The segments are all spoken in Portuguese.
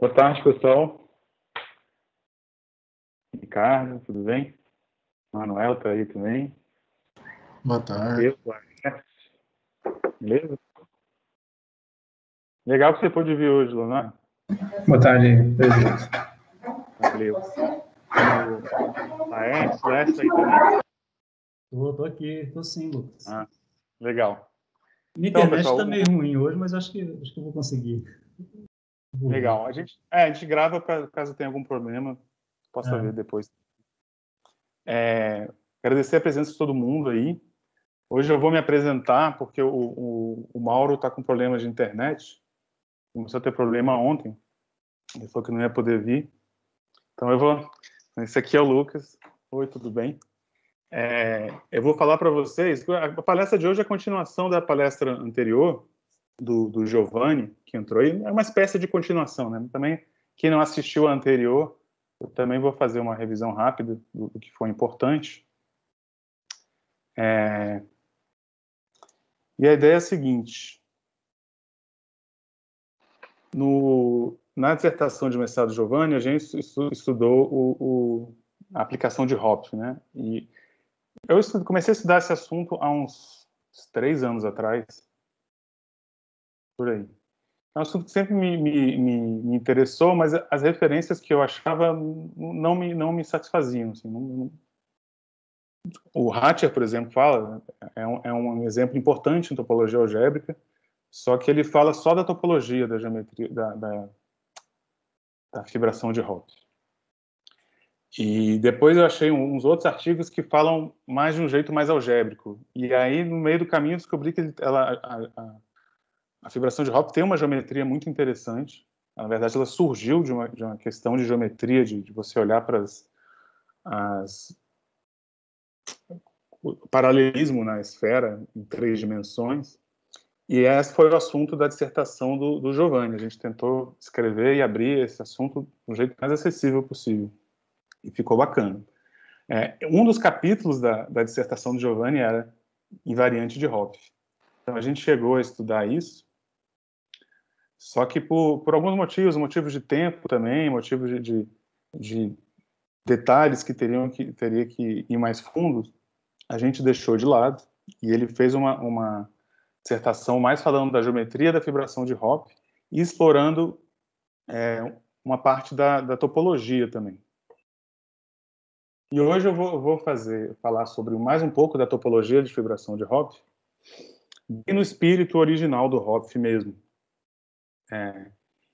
Boa tarde, pessoal. Ricardo, tudo bem? Manuel está aí também. Boa tarde. Beleza? Legal que você pôde vir hoje, Leonardo. Boa tarde, presidente. Valeu. O Laércio aí também? Tô aqui, tô sim, Lucas. Legal. Minha Então, internet pessoal, tá meio ruim hoje, mas acho que eu vou conseguir. Legal. A gente grava caso tenha algum problema, possa ver depois. Agradecer a presença de todo mundo aí. Hoje eu vou me apresentar porque o Mauro está com problemas de internet. Começou a ter problema ontem. Ele falou que não ia poder vir. Então eu vou... Esse aqui é o Lucas. Oi, tudo bem? Eu vou falar para vocês... A palestra de hoje é a continuação da palestra anterior, do Giovanni, que entrou aí. É uma espécie de continuação, né? Também, quem não assistiu a anterior, eu também vou fazer uma revisão rápida do que foi importante. E a ideia é a seguinte. Na dissertação de mestrado do Giovanni, a gente estudou a aplicação de Hopf, né? E eu comecei a estudar esse assunto há uns 3 anos atrás, por aí. É um assunto que sempre me interessou, mas as referências que eu achava não me satisfaziam. Assim, o Hatcher, por exemplo, fala, é um exemplo importante em topologia algébrica, só que ele fala só da topologia da geometria, da fibração de Hopf. E depois eu achei uns outros artigos que falam mais de um jeito mais algébrico. E aí, no meio do caminho, eu descobri que a fibração de Hopf tem uma geometria muito interessante. Na verdade, ela surgiu de uma questão de geometria, de você olhar para o paralelismo na esfera em 3 dimensões. E esse foi o assunto da dissertação do Giovanni. A gente tentou escrever e abrir esse assunto do jeito mais acessível possível. E ficou bacana. Um dos capítulos da dissertação do Giovanni era invariante de Hopf. Então, a gente chegou a estudar isso, só que por alguns motivos de tempo também, motivos de detalhes que teria que ir mais fundo, a gente deixou de lado, e ele fez uma dissertação mais falando da geometria da fibração de Hopf e explorando uma parte da topologia também. E hoje eu vou falar sobre mais um pouco da topologia de fibração de Hopf e no espírito original do Hopf mesmo.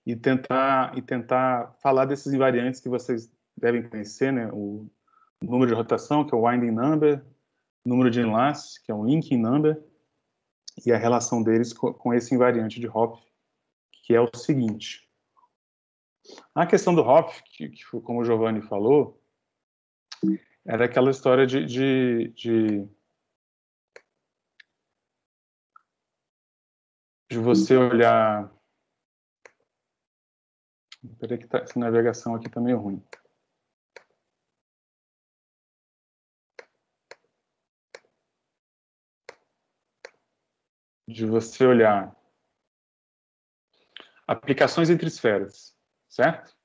E tentar falar desses invariantes que vocês devem conhecer, né? O número de rotação, que é o winding number, o número de enlace, que é o linking number, e a relação deles com esse invariante de Hopf, que é o seguinte. A questão do Hopf, que como o Giovanni falou, era aquela história de você olhar... Peraí que essa navegação aqui está meio ruim. De você olhar aplicações entre esferas, certo?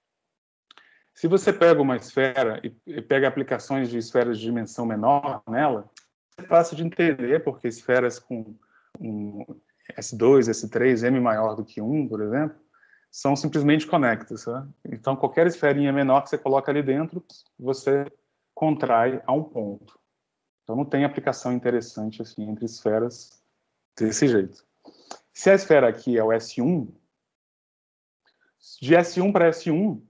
Se você pega uma esfera e pega aplicações de esferas de dimensão menor nela, é fácil de entender, porque esferas com S2, S3, M maior do que 1, por exemplo, são simplesmente conectas. Tá? Então, qualquer esferinha menor que você coloca ali dentro, você contrai a um ponto. Então, não tem aplicação interessante assim entre esferas desse jeito. Se a esfera aqui é o S1, de S1 para S1,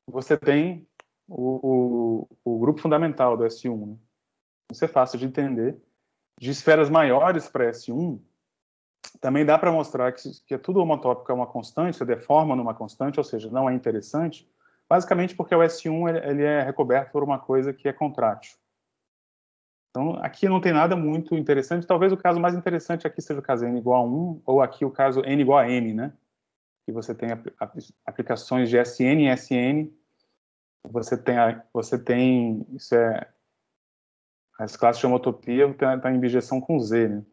você tem o grupo fundamental do S1. Né? Isso é fácil de entender. De esferas maiores para S1, também dá para mostrar que tudo homotópico é uma constante, se deforma numa constante, ou seja, não é interessante, basicamente porque o S1 ele é recoberto por uma coisa que é contrátil. Então, aqui não tem nada muito interessante. Talvez o caso mais interessante aqui seja o caso n igual a 1, ou aqui o caso n igual a m, né? Que você tem aplicações de Sn e Sn, você tem isso as classes de homotopia está em bijeção com Z, né?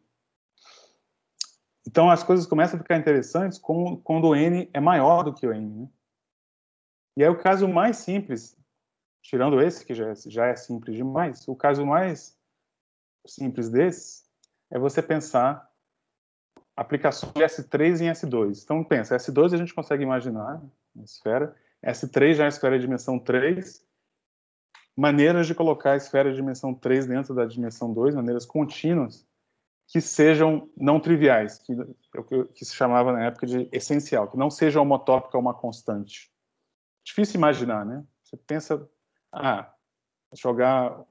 Então as coisas começam a ficar interessantes quando o n é maior do que o n, né? E aí o caso mais simples, tirando esse, que já é simples demais, o caso mais simples desse é você pensar aplicações de S3 em S2. Então, pensa, S2 a gente consegue imaginar, a esfera, S3 já é a esfera de dimensão 3, maneiras de colocar a esfera de dimensão 3 dentro da dimensão 2, maneiras contínuas, que sejam não triviais, que se chamava na época de essencial, que não seja homotópica uma constante. Difícil imaginar, né? Você pensa, jogar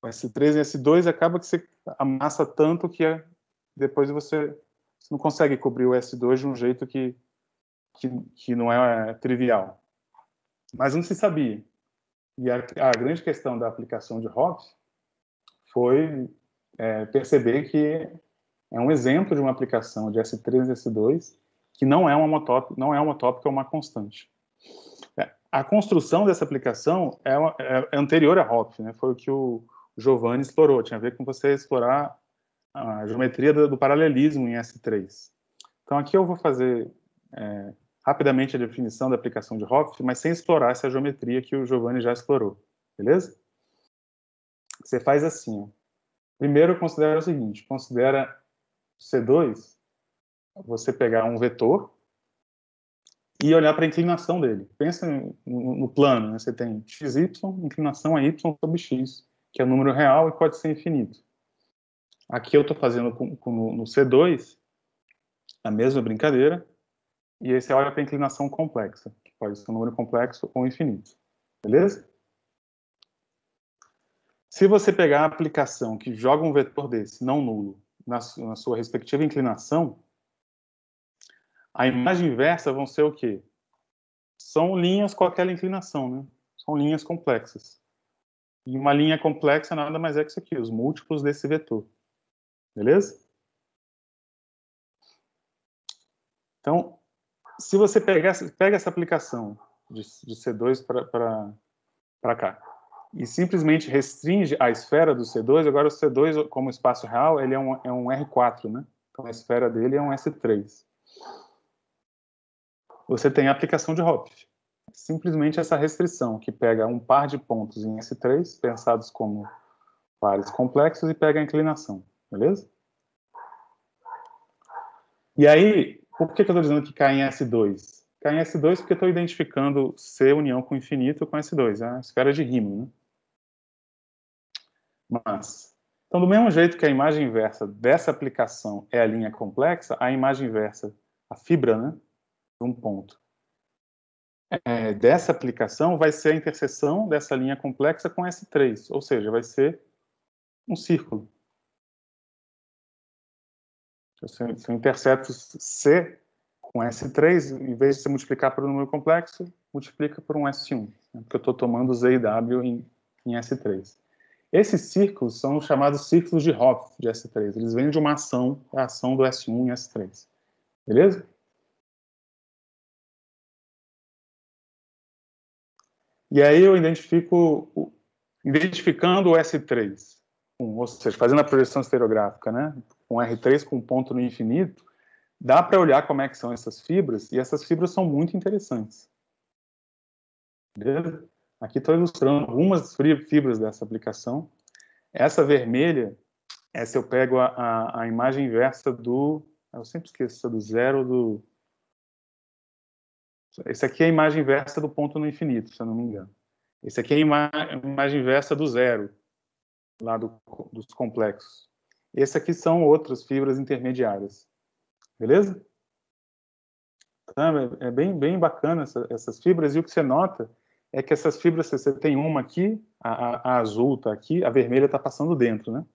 S3 e S2 acaba que você amassa tanto que depois você não consegue cobrir o S2 de um jeito que não é trivial. Mas não se sabia. E a grande questão da aplicação de Hopf foi perceber que é um exemplo de uma aplicação de S3 e S2 que não é uma homotópica, é uma constante. A construção dessa aplicação é anterior a Hopf, né? Foi o que o Giovanni explorou, tinha a ver com você explorar a geometria do paralelismo em S3. Então aqui eu vou fazer rapidamente a definição da aplicação de Hopf, mas sem explorar essa geometria que o Giovanni já explorou, beleza? Você faz assim, ó. Primeiro considera o seguinte, considera C2, você pegar um vetor e olhar para a inclinação dele. Pensa no plano, né? Você tem xy, inclinação a y sobre x, que é um número real e pode ser infinito. Aqui eu estou fazendo no C2 a mesma brincadeira, e aí você olha para a inclinação complexa, que pode ser um número complexo ou infinito. Beleza? Se você pegar a aplicação que joga um vetor desse, não nulo, na sua respectiva inclinação, a imagem inversa vão ser o quê? São linhas com aquela inclinação, né? São linhas complexas. E uma linha complexa nada mais é que isso aqui, os múltiplos desse vetor. Beleza? Então, se você pega essa aplicação de C2 para cá e simplesmente restringe a esfera do C2, agora o C2, como espaço real, ele é um R4, né? Então a esfera dele é um S3. Você tem a aplicação de Hopf. Simplesmente essa restrição, que pega um par de pontos em S3, pensados como pares complexos, e pega a inclinação. Beleza? E aí, por que eu estou dizendo que cai em S2? Cai em S2 porque eu estou identificando C união com infinito com S2, a esfera de Riemann, né? Mas, então, do mesmo jeito que a imagem inversa dessa aplicação é a linha complexa, a imagem inversa, a fibra, né, de um ponto, dessa aplicação vai ser a interseção dessa linha complexa com S3, ou seja, vai ser um círculo. Se eu intercepto C com S3, em vez de você multiplicar por um número complexo, multiplica por um S1, né, porque eu estou tomando Z e W em S3. Esses círculos são chamados círculos de Hopf de S3. Eles vêm de uma ação, a ação do S1 em S3. Beleza? E aí eu identificando o S3, ou seja, fazendo a projeção estereográfica, né, com R3 com ponto no infinito, dá para olhar como é que são essas fibras, e essas fibras são muito interessantes. Beleza? Aqui estou ilustrando algumas fibras dessa aplicação. Essa vermelha, essa eu pego a imagem inversa eu sempre esqueço do zero Esse aqui é a imagem inversa do ponto no infinito, se eu não me engano. Esse aqui é a imagem inversa do zero, lá dos complexos. Esse aqui são outras fibras intermediárias. Beleza? Então, é bem bacana essas fibras, e o que você nota é que essas fibras, você tem uma aqui, a azul está aqui, a vermelha está passando dentro, né?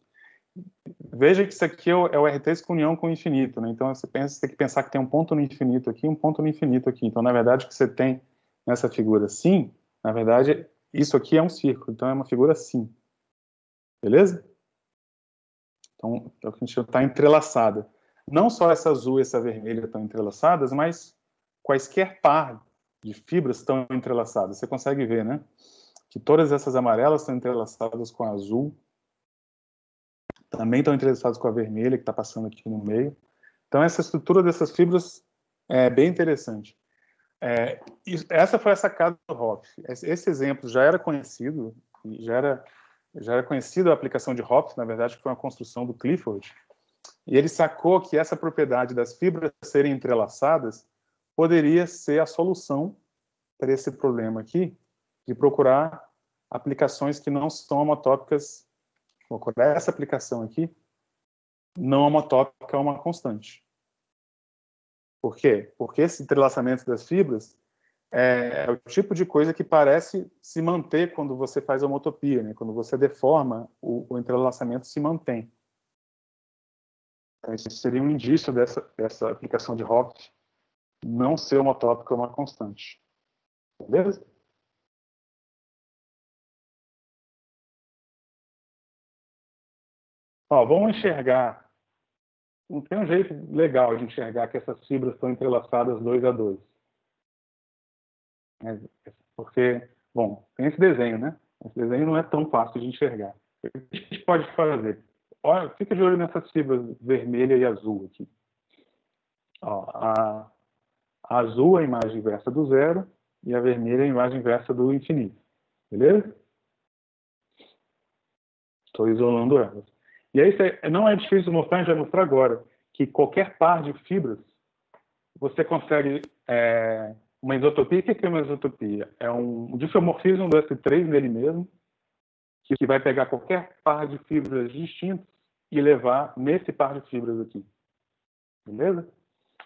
Veja que isso aqui é o R3 com união com o infinito, né? Então você tem que pensar que tem um ponto no infinito aqui, um ponto no infinito aqui. Então, na verdade, o que você tem nessa figura assim, na verdade, isso aqui é um círculo, então é uma figura assim. Beleza? Então, a gente está entrelaçada. Não só essa azul e essa vermelha estão entrelaçadas, mas quaisquer par de fibras estão entrelaçadas. Você consegue ver, né? Que todas essas amarelas estão entrelaçadas com a azul, também estão entrelaçadas com a vermelha, que está passando aqui no meio. Então, essa estrutura dessas fibras é bem interessante. Essa foi a sacada do Hopf. Esse exemplo já era conhecido, já era conhecido a aplicação de Hopf, na verdade, que foi uma construção do Clifford, e ele sacou que essa propriedade das fibras serem entrelaçadas poderia ser a solução para esse problema aqui, de procurar aplicações que não são homotópicas. Vou procurar essa aplicação aqui, não homotópica a uma constante. Por quê? Porque esse entrelaçamento das fibras é o tipo de coisa que parece se manter quando você faz homotopia, né? Quando você deforma, o entrelaçamento se mantém. Então, isso seria um indício dessa aplicação de Hopf não ser homotópica a uma constante. Beleza? Ó, vamos enxergar. Não tem um jeito legal de enxergar que essas fibras estão entrelaçadas 2 a 2. Porque, bom, tem esse desenho, né? Esse desenho não é tão fácil de enxergar. O que a gente pode fazer? Olha, fica de olho nessas fibras vermelha e azul aqui. Ó, a azul é a imagem inversa do zero e a vermelha é a imagem inversa do infinito. Beleza? Estou isolando elas. E aí não é difícil mostrar, a gente vai mostrar agora, que qualquer par de fibras, você consegue uma isotopia. O que é uma isotopia? É um difeomorfismo do S3 nele mesmo, que vai pegar qualquer par de fibras distintas e levar nesse par de fibras aqui. Beleza?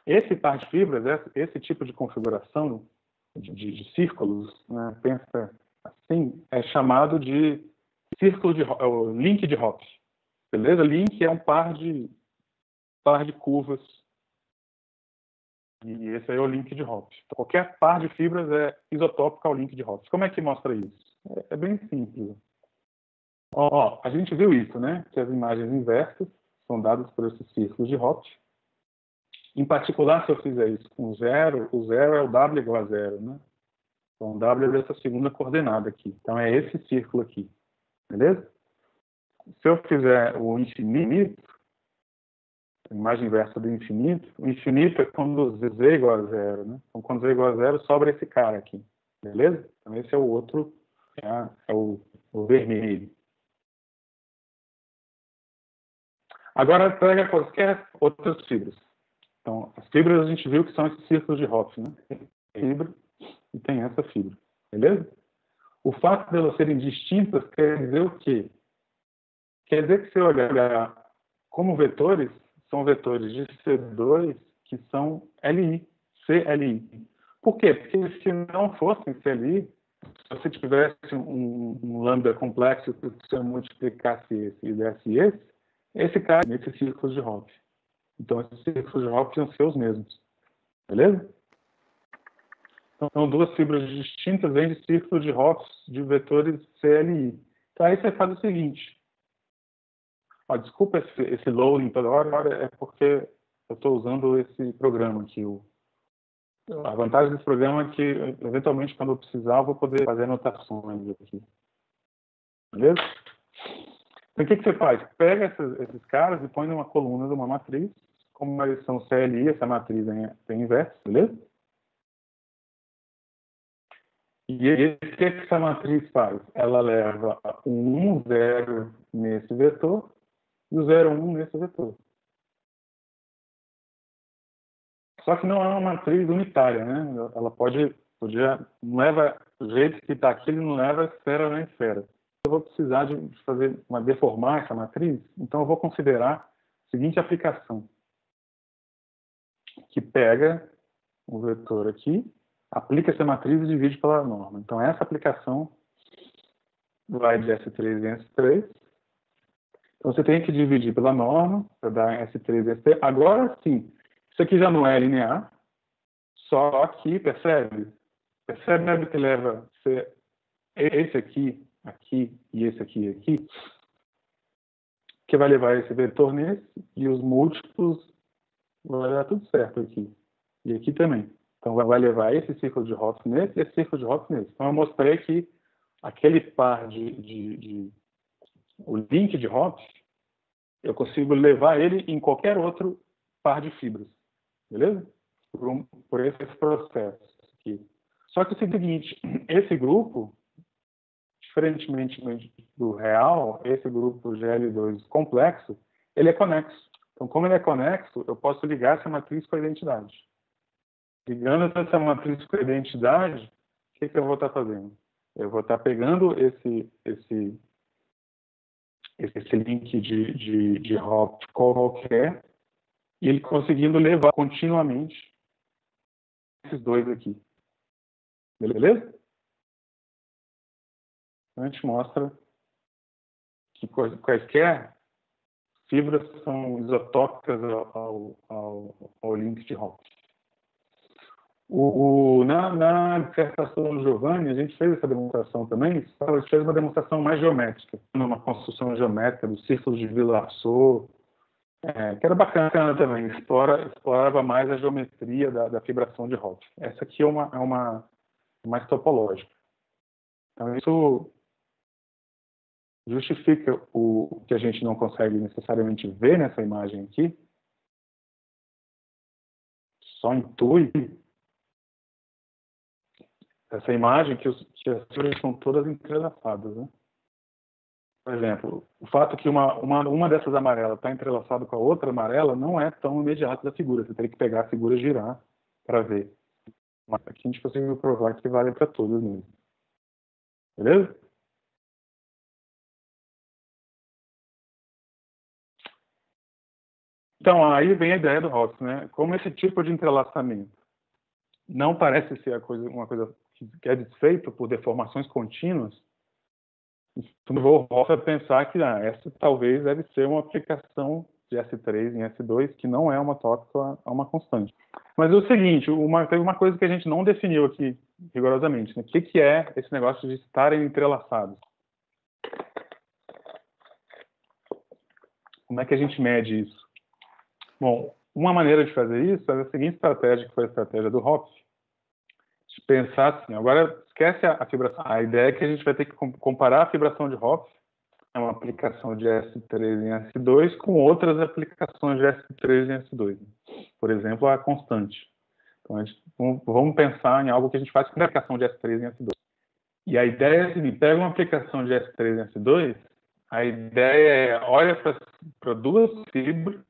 Esse par de fibras, esse tipo de configuração de círculos, né, pensa assim, é chamado de círculo o link de Hopf. Beleza? Link é um par de curvas. E esse aí é o link de Hopf. Qualquer par de fibras é isotópico ao link de Hopf. Como é que mostra isso? É bem simples. Ó, a gente viu isso, né? Que as imagens inversas são dadas por esses círculos de Hopf. Em particular, se eu fizer isso com zero, o zero é o W igual a zero, né? Então, o W é essa segunda coordenada aqui. Então, é esse círculo aqui. Beleza? Se eu fizer o infinito, a imagem inversa do infinito, o infinito é quando z é igual a zero, né? Então, quando z é igual a zero, sobra esse cara aqui. Beleza? Então, esse é o outro, é o vermelho. Agora, pega quaisquer outras fibras. Então, as fibras a gente viu que são esses círculos de Hopf, né? Tem fibra e tem essa fibra. Beleza? O fato de elas serem distintas quer dizer o quê? Quer dizer que se eu olhar como vetores, são vetores de C2 que são LI, CLI. Por quê? Porque se não fossem CLI, se você tivesse um lambda complexo que você multiplicasse esse e desse esse cai nesses círculos de Hopf. Então, esses círculos de Hopf iam ser os mesmos. Beleza? Então, são duas fibras distintas vêm de círculos de Hopf de vetores CLI. Então, aí você faz o seguinte. Ó, desculpa esse loading toda hora, é porque eu estou usando esse programa aqui. A vantagem desse programa é que, eventualmente, quando eu precisar, eu vou poder fazer anotações aqui. Beleza? Então, o que você faz? Pega esses caras e põe numa coluna de uma matriz. Como eles são CLI, essa matriz tem inverso, beleza? E o que essa matriz faz? Ela leva um 1, 0 nesse vetor e o 0, 1 nesse vetor. Só que não é uma matriz unitária, né? Ela não leva, o jeito que está aqui, ele não leva esfera na esfera. Eu vou precisar de deformar essa matriz, então eu vou considerar a seguinte aplicação, que pega o vetor aqui, aplica essa matriz e divide pela norma. Então, essa aplicação vai de S3 em S3. Então, você tem que dividir pela norma para dar S3 em S3. Agora, sim, isso aqui já não é linear, só que, percebe? Percebe que leva esse aqui, aqui e esse aqui, que vai levar esse vetor nesse, e os múltiplos vai dar tudo certo aqui. E aqui também. Então, vai levar esse círculo de Hopf nesse e esse círculo de Hopf nesse. Então, eu mostrei que aquele par o link de Hopf, eu consigo levar ele em qualquer outro par de fibras. Beleza? Por esse processo. aqui. Só que é o seguinte, esse grupo, diferentemente do real, esse grupo GL2 complexo, ele é conexo. Então, como ele é conexo, eu posso ligar essa matriz com a identidade. Ligando essa matriz com a identidade, o que eu vou estar fazendo? Eu vou estar pegando esse link de hop qualquer e ele conseguindo levar continuamente esses dois aqui. Beleza? Então, a gente mostra que quaisquer fibras são isotópicas ao link de hop. Na dissertação do Giovanni, a gente fez essa demonstração também, a gente fez uma demonstração mais geométrica, numa construção geométrica do círculo de Villarceau, que era bacana também, explorava mais a geometria da fibração de hop. Essa aqui é uma mais topológica. Então, isso justifica o que a gente não consegue necessariamente ver nessa imagem aqui, só intui essa imagem que as fibras são todas entrelaçadas, né? Por exemplo, o fato que uma dessas amarelas está entrelaçada com a outra amarela não é tão imediato da figura. Você teria que pegar a figura e girar para ver. Mas aqui a gente conseguiu provar que vale para todas mesmo. Beleza? Então, aí vem a ideia do Hopf, né? Como esse tipo de entrelaçamento não parece ser uma coisa que é desfeita por deformações contínuas, isso levou o Hopf a pensar que essa talvez deve ser uma aplicação de S3 em S2, que não é uma tópica a uma constante. Mas é o seguinte, teve uma coisa que a gente não definiu aqui rigorosamente, né? O que é esse negócio de estarem entrelaçados? Como é que a gente mede isso? Bom, uma maneira de fazer isso é a seguinte estratégia, que foi a estratégia do Hopf, de pensar assim, agora esquece a fibração. A ideia é que a gente vai ter que comparar a fibração de Hopf, é uma aplicação de S3 em S2, com outras aplicações de S3 em S2. Por exemplo, a constante. Então, vamos pensar em algo que a gente faz com a aplicação de S3 em S2. E a ideia é a seguinte, pega uma aplicação de S3 em S2, a ideia é, olha para duas fibras,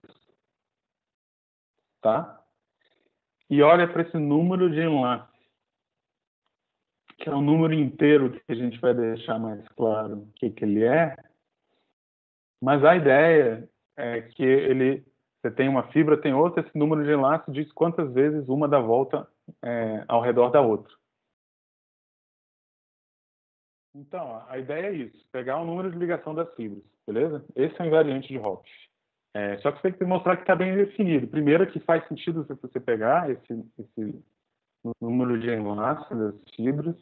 tá? E olha para esse número de enlace, que é um número inteiro que a gente vai deixar mais claro o que ele é. Mas a ideia é que você tem uma fibra, tem outra, esse número de enlace diz quantas vezes uma dá volta ao redor da outra. Então, a ideia é isso, pegar o número de ligação das fibras, beleza? Esse é o invariante de Hopf. Só que você tem que mostrar que está bem definido. Primeiro, que faz sentido você pegar esse número de enlace das fibras.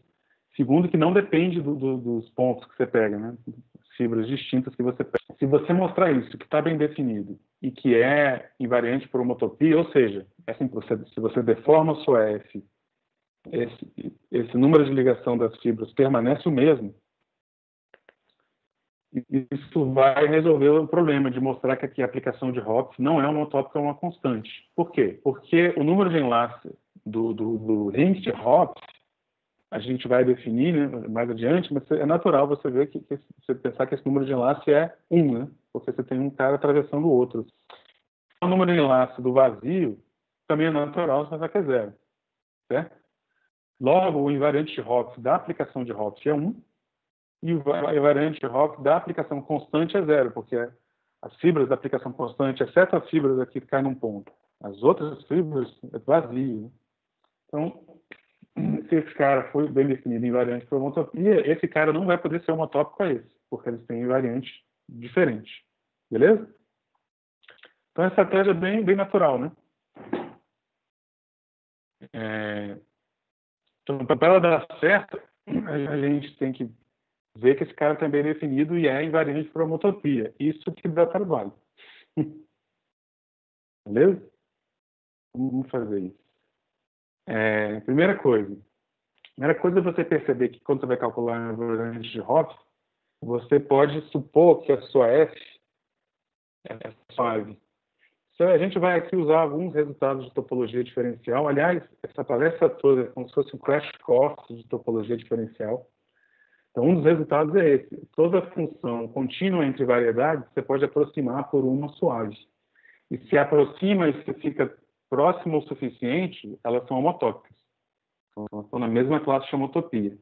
Segundo, que não depende dos pontos que você pega, né? Fibras distintas que você pega. Se você mostrar isso, que está bem definido, e que é invariante por homotopia, ou seja, assim, se você deforma o seu F, esse número de ligação das fibras permanece o mesmo, isso vai resolver o problema de mostrar que aqui a aplicação de Hopf não é homotópica, é uma constante. Por quê? Porque o número de enlace do ring de Hopf, a gente vai definir, né, mais adiante, mas é natural você ver você pensar que esse número de enlace é 1, né? Porque você tem um cara atravessando o outro. O número de enlace do vazio também é natural, você pensar que é 0. Certo? Logo, o invariante de Hopf da aplicação de Hopf é 1, e o invariante de Hopf da aplicação constante é 0, porque as fibras da aplicação constante, exceto as fibras aqui que caem num ponto, as outras fibras é vazio. Né? Então, se esse cara foi bem definido em invariante por homotopia, esse cara não vai poder ser homotópico a esse, porque eles têm invariante diferente. Beleza? Então, a estratégia é bem natural, né? Então, para ela dar certo, a gente tem que ver que esse cara está bem definido e é invariante por homotopia. Isso que dá trabalho. Beleza? Vamos fazer isso. Primeira coisa é você perceber que quando você vai calcular a invariante de Hopf, você pode supor que a sua F é suave. A gente vai aqui usar alguns resultados de topologia diferencial. Aliás, essa palestra toda é como se fosse um crash course de topologia diferencial. Então, um dos resultados é esse. Toda função contínua entre variedades, você pode aproximar por uma suave. E se aproxima e se fica próximo o suficiente, elas são homotópicas. Então, elas estão na mesma classe de homotopia.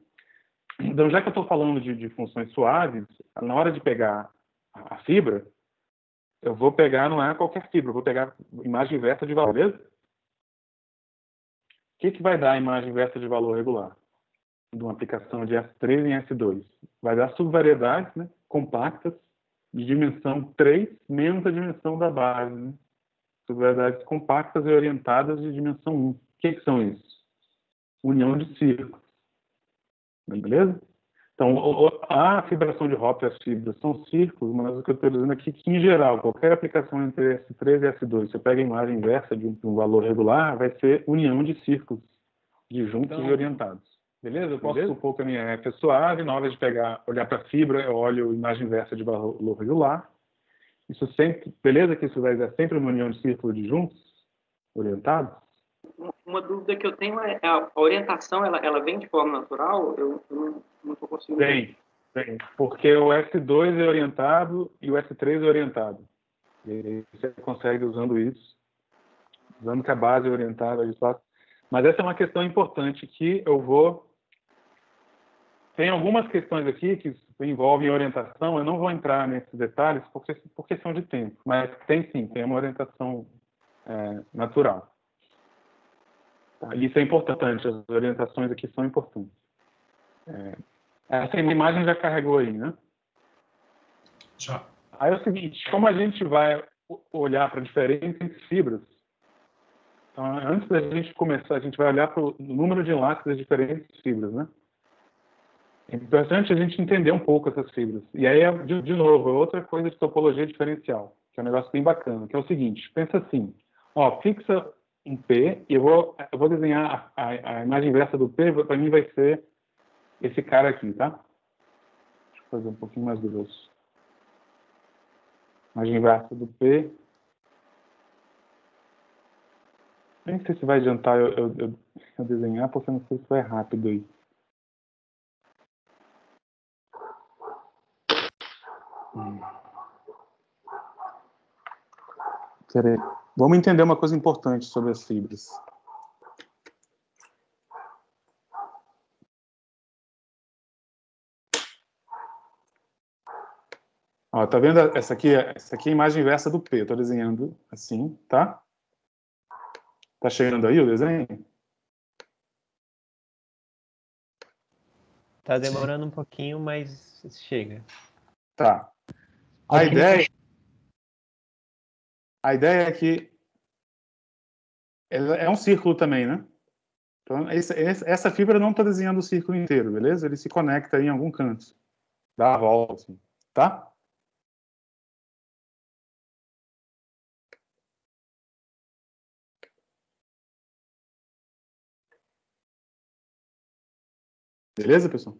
Então, já que eu estou falando de funções suaves, na hora de pegar a fibra, eu vou pegar, não é qualquer fibra, eu vou pegar imagem inversa de valor, beleza? O que vai dar a imagem inversa de valor regular? De uma aplicação de S3 em S2. Vai dar subvariedades, né, compactas, de dimensão 3, menos a dimensão da base. Né? Subvariedades compactas e orientadas de dimensão 1. O que são isso? União de círculos. Beleza? Então, a fibração de Hopf e as fibras são círculos, mas o que eu estou dizendo aqui é que, em geral, qualquer aplicação entre S3 e S2, você pega a imagem inversa de um valor regular, vai ser união de círculos, disjuntos e orientados. Beleza? Eu posso supor que a minha F é suave, na hora de olhar para a fibra, eu olho a imagem inversa de valor regular. Isso sempre, beleza? Que isso vai dar sempre uma união de círculos disjuntos, orientados? Uma dúvida que eu tenho é a orientação, ela vem de forma natural? Eu não estou conseguindo ver. Vem, porque o S2 é orientado e o S3 é orientado. E aí você consegue usando isso, usando que a base é orientada, de fato. Mas essa é uma questão importante que eu vou... Tem algumas questões aqui que envolvem orientação, eu não vou entrar nesses detalhes por questão de tempo, mas tem uma orientação natural. Tá? Isso é importante, as orientações aqui são importantes. Essa imagem já carregou aí, né? Já. Aí é o seguinte, como a gente vai olhar para diferentes fibras, então, antes da gente começar, a gente vai olhar para o número de enlaces das diferentes fibras, né? É importante a gente entender um pouco essas fibras. E aí, de novo, outra coisa de topologia diferencial, que é um negócio bem bacana, que é o seguinte, pensa assim, fixa um P, e eu vou desenhar a imagem inversa do P, para mim vai ser esse cara aqui, tá? Deixa eu fazer um pouquinho mais grosso. Imagem inversa do P. Nem sei se vai adiantar eu desenhar, porque eu não sei se vai rápido aí. Peraí. Vamos entender uma coisa importante sobre as fibras. Tá vendo? Essa aqui é a imagem inversa do P. Eu estou desenhando assim, tá? Tá chegando aí o desenho? Tá demorando um pouquinho, mas chega. Tá. A ideia é que ela é um círculo também, né? Então, essa fibra não está desenhando o círculo inteiro, beleza? Ele se conecta em algum canto. Dá a volta, assim, tá? Beleza, pessoal?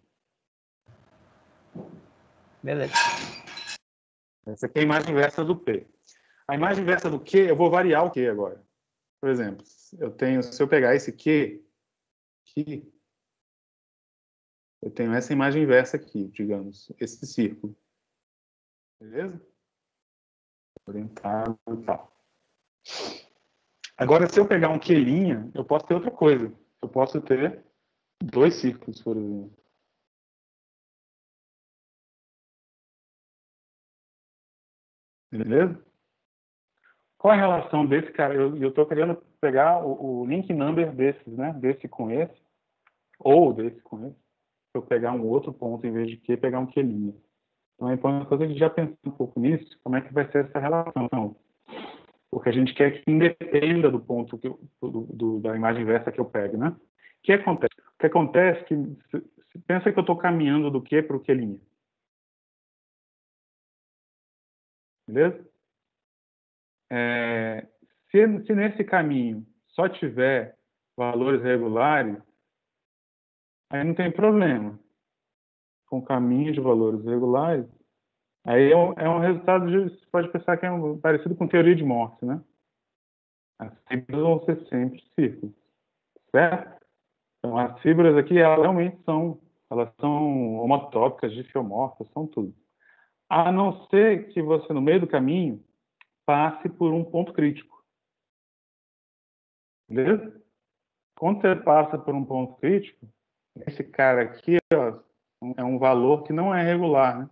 Beleza. Essa aqui é a imagem inversa do P. A imagem inversa do Q, eu vou variar o Q agora. Por exemplo, se eu pegar esse Q aqui, eu tenho essa imagem inversa aqui, digamos, esse círculo. Beleza? Orientado e tal. Agora, se eu pegar um Q', eu posso ter outra coisa. Eu posso ter dois círculos, por exemplo. Beleza? Qual a relação desse cara? Eu estou querendo pegar o link number desses, né? Desse com esse, ou desse com esse. Se eu pegar um outro ponto em vez de Q, pegar um Q'. Então é importante que a gente já pense um pouco nisso, como é que vai ser essa relação. Porque a gente quer que independa do ponto da imagem inversa que eu pego, né? O que acontece? O que acontece é que, pensa que eu estou caminhando do Q para o Q'. Beleza? Se nesse caminho só tiver valores regulares, aí não tem problema. Com caminho de valores regulares, aí é um resultado, você pode pensar que é parecido com teoria de Morse, né? As fibras vão ser sempre círculos, certo? Então, as fibras aqui, elas são homotópicas, difiomorfas, são tudo. A não ser que você, no meio do caminho, passe por um ponto crítico. Beleza? Quando você passa por um ponto crítico, esse cara aqui, ó, é um valor que não é regular, né?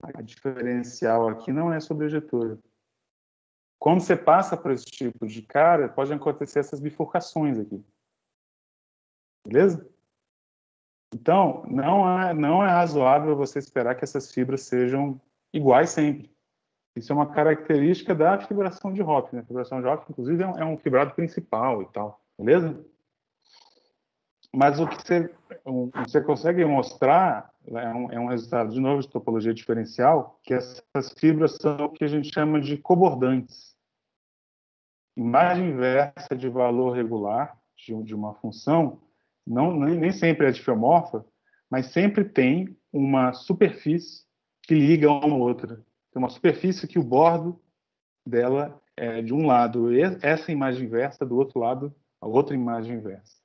A diferencial aqui não é sobrejetura. Quando você passa por esse tipo de cara, pode acontecer essas bifurcações aqui. Beleza? Então, não é razoável você esperar que essas fibras sejam iguais sempre. Isso é uma característica da fibração de Hopf, né? A fibração de Hopf, inclusive, é um fibrado principal e tal. Beleza? Mas o que você consegue mostrar é um resultado, de novo, de topologia diferencial, que essas fibras são o que a gente chama de cobordantes. Imagem inversa de valor regular de uma função, nem sempre é difiomorfa, mas sempre tem uma superfície que liga uma outra. Tem uma superfície que o bordo dela é de um lado essa imagem inversa, do outro lado a outra imagem inversa.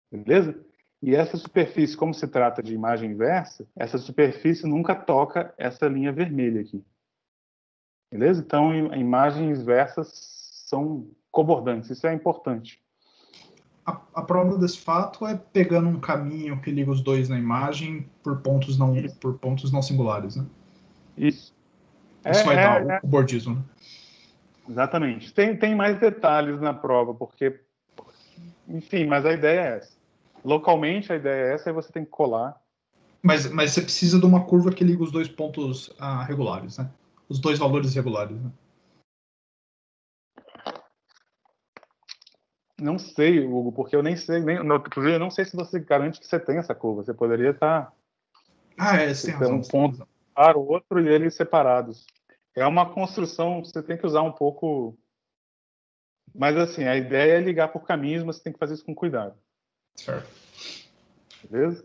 Beleza? E essa superfície, como se trata de imagem inversa, essa superfície nunca toca essa linha vermelha aqui. Beleza? Então, imagens inversas são cobordantes. Isso é importante. A prova desse fato é pegando um caminho que liga os dois na imagem por pontos não singulares, né? Isso. Isso vai dar o cobordismo, né? Exatamente. Tem mais detalhes na prova, porque... Enfim, mas a ideia é essa. Localmente, a ideia é essa, e você tem que colar. Mas você precisa de uma curva que liga os dois pontos regulares, né? Os dois valores regulares, né? Não sei, Hugo, porque eu nem sei, inclusive eu não sei se você garante que você tem essa curva. Você poderia estar Você tem razão. um ponto para o outro e eles separados. É uma construção, você tem que usar um pouco... Mas, assim, a ideia é ligar por caminhos, mas você tem que fazer isso com cuidado. Certo. Beleza?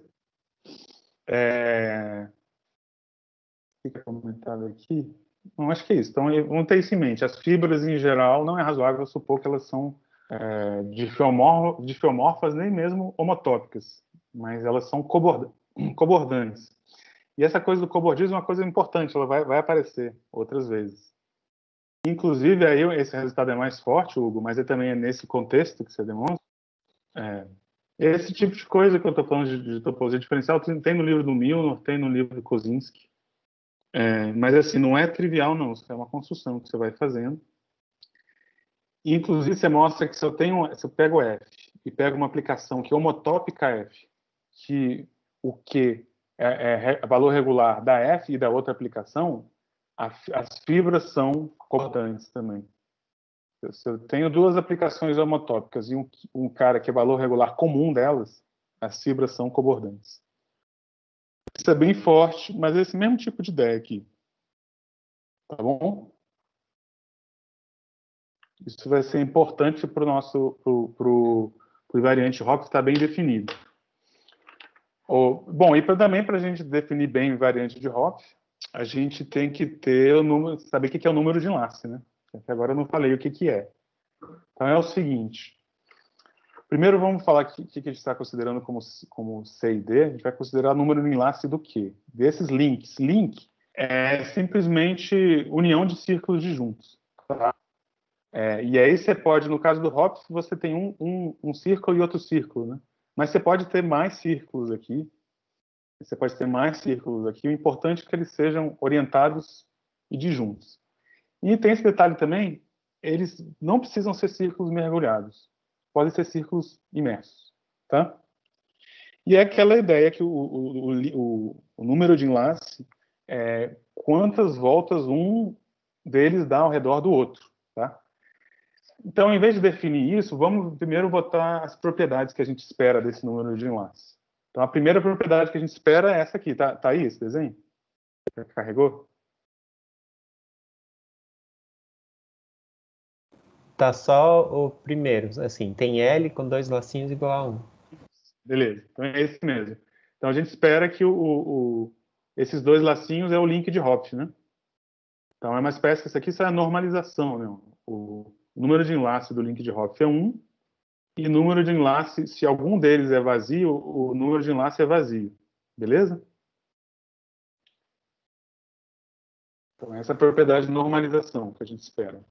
Fica comentado aqui. Não, acho que é isso. Então, vamos ter isso em mente. As fibras, em geral, não é razoável supor que elas são difiomorfas, nem mesmo homotópicas, mas elas são cobordantes. E essa coisa do cobordismo é uma coisa importante, ela vai aparecer outras vezes. Inclusive, aí esse resultado é mais forte, Hugo, mas também é nesse contexto que você demonstra. Esse tipo de coisa que eu estou falando de topologia diferencial tem no livro do Milnor, tem no livro do Kosinski. Mas, assim, não é trivial, não. Isso é uma construção que você vai fazendo. E, inclusive, você mostra que se eu pego F e pego uma aplicação que é homotópica F, que o Q é valor regular da F e da outra aplicação, as fibras são cobordantes também. Se eu tenho duas aplicações homotópicas e um cara que é valor regular comum delas, as fibras são cobordantes. Isso é bem forte, mas é esse mesmo tipo de ideia aqui. Tá bom? Isso vai ser importante para o nosso pro invariante Hopf estar bem definido. Bom, e também para a gente definir bem o invariante de Hopf, a gente tem que ter saber o que é o número de enlace, né? Porque agora eu não falei o que é. Então é o seguinte. Primeiro vamos falar o que a gente está considerando como C e D. A gente vai considerar o número de enlace do quê? Desses links. Link é simplesmente união de círculos disjuntos. Tá? E aí você pode, no caso do Hopf, você tem um círculo e outro círculo, né? Mas você pode ter mais círculos aqui. Você pode ter mais círculos aqui. O importante é que eles sejam orientados e disjuntos. E tem esse detalhe também, eles não precisam ser círculos mergulhados. Podem ser círculos imersos. Tá? E é aquela ideia que o número de enlace é quantas voltas um deles dá ao redor do outro. Tá? Então, em vez de definir isso, vamos primeiro botar as propriedades que a gente espera desse número de enlace. Então, a primeira propriedade que a gente espera é essa aqui. Tá aí esse desenho? Carregou? Tá só o primeiro, assim, tem L com dois lacinhos igual a 1. Beleza, então é esse mesmo. Então, a gente espera que esses dois lacinhos é o link de Hopf, né? Então, é uma espécie, isso aqui é a normalização, né? O número de enlace do link de Hopf é 1, e número de enlace, se algum deles é vazio, o número de enlace é vazio. Beleza? Então, essa é a propriedade de normalização que a gente espera.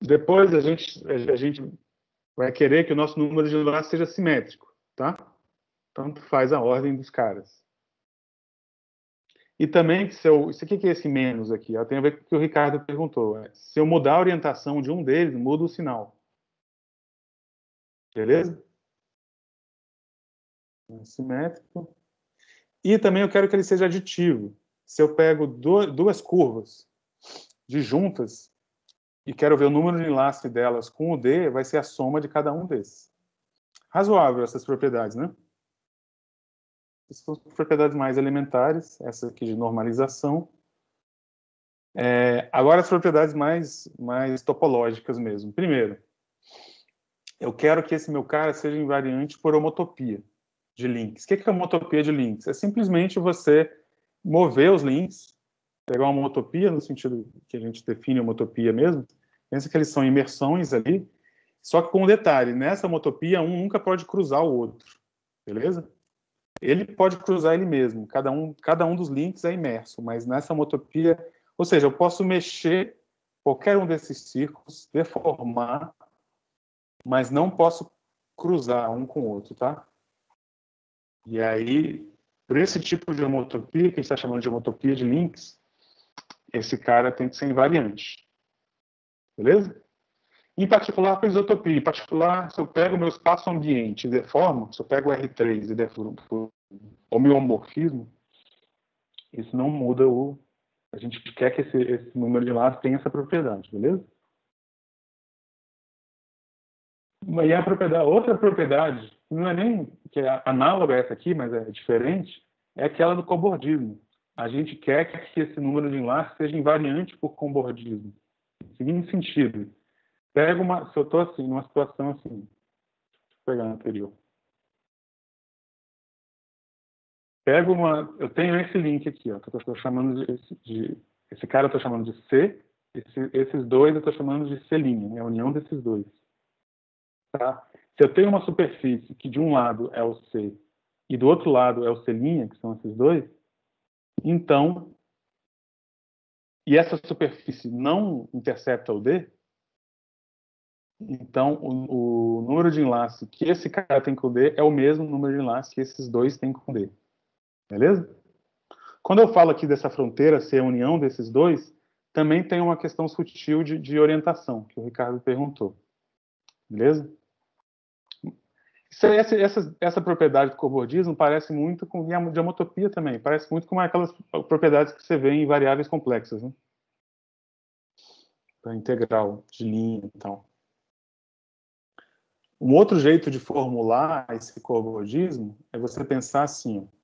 Depois, a gente vai querer que o nosso número de enlace seja simétrico, tá? Tanto faz a ordem dos caras. E também, isso aqui que é esse menos aqui, tem a ver com o que o Ricardo perguntou. Se eu mudar a orientação de um deles, muda o sinal. Beleza? Simétrico. E também eu quero que ele seja aditivo. Se eu pego duas curvas disjuntas e quero ver o número de enlace delas com o D, vai ser a soma de cada um desses. Razoável essas propriedades, né? Essas são as propriedades mais elementares, essa aqui de normalização. Agora as propriedades mais topológicas mesmo. Primeiro, eu quero que esse meu cara seja invariante por homotopia de links. O que é homotopia de links? É simplesmente você mover os links, pegar uma homotopia, no sentido que a gente define homotopia mesmo, pensa que eles são imersões ali, só que com um detalhe, nessa homotopia um nunca pode cruzar o outro, beleza? Ele pode cruzar ele mesmo, cada um dos links é imerso, mas nessa homotopia, ou seja, eu posso mexer qualquer um desses círculos, deformar, mas não posso cruzar um com o outro, tá? E aí, por esse tipo de homotopia, que a gente está chamando de homotopia de links, esse cara tem que ser invariante. Beleza? Em particular, com isotopia. Em particular, se eu pego o meu espaço ambiente e deformo, se eu pego o R3 e deformo o homeomorfismo, isso não muda o... A gente quer que esse número de lados tenha essa propriedade, beleza? E a propriedade, outra propriedade, não é nem que é análoga a essa aqui, mas é diferente, é aquela do cobordismo. A gente quer que esse número de enlace seja invariante por cobordismo. No seguinte sentido, se eu estou assim, numa situação assim, deixa eu pegar a anterior. Eu tenho esse link aqui, ó, que eu estou chamando esse cara eu estou chamando de C, esses dois eu estou chamando de C', é a união desses dois. Tá? Se eu tenho uma superfície que de um lado é o C e do outro lado é o C', que são esses dois, então, e essa superfície não intercepta o D, então o número de enlace que esse cara tem com o D é o mesmo número de enlace que esses dois têm com o D. Beleza? Quando eu falo aqui dessa fronteira ser a união desses dois, também tem uma questão sutil de orientação, que o Ricardo perguntou. Beleza? Essa propriedade do cobordismo parece muito com a de homotopia também, parece muito com aquelas propriedades que você vê em variáveis complexas, né? Da integral de linha e tal. Um outro jeito de formular esse cobordismo é você pensar assim, ó.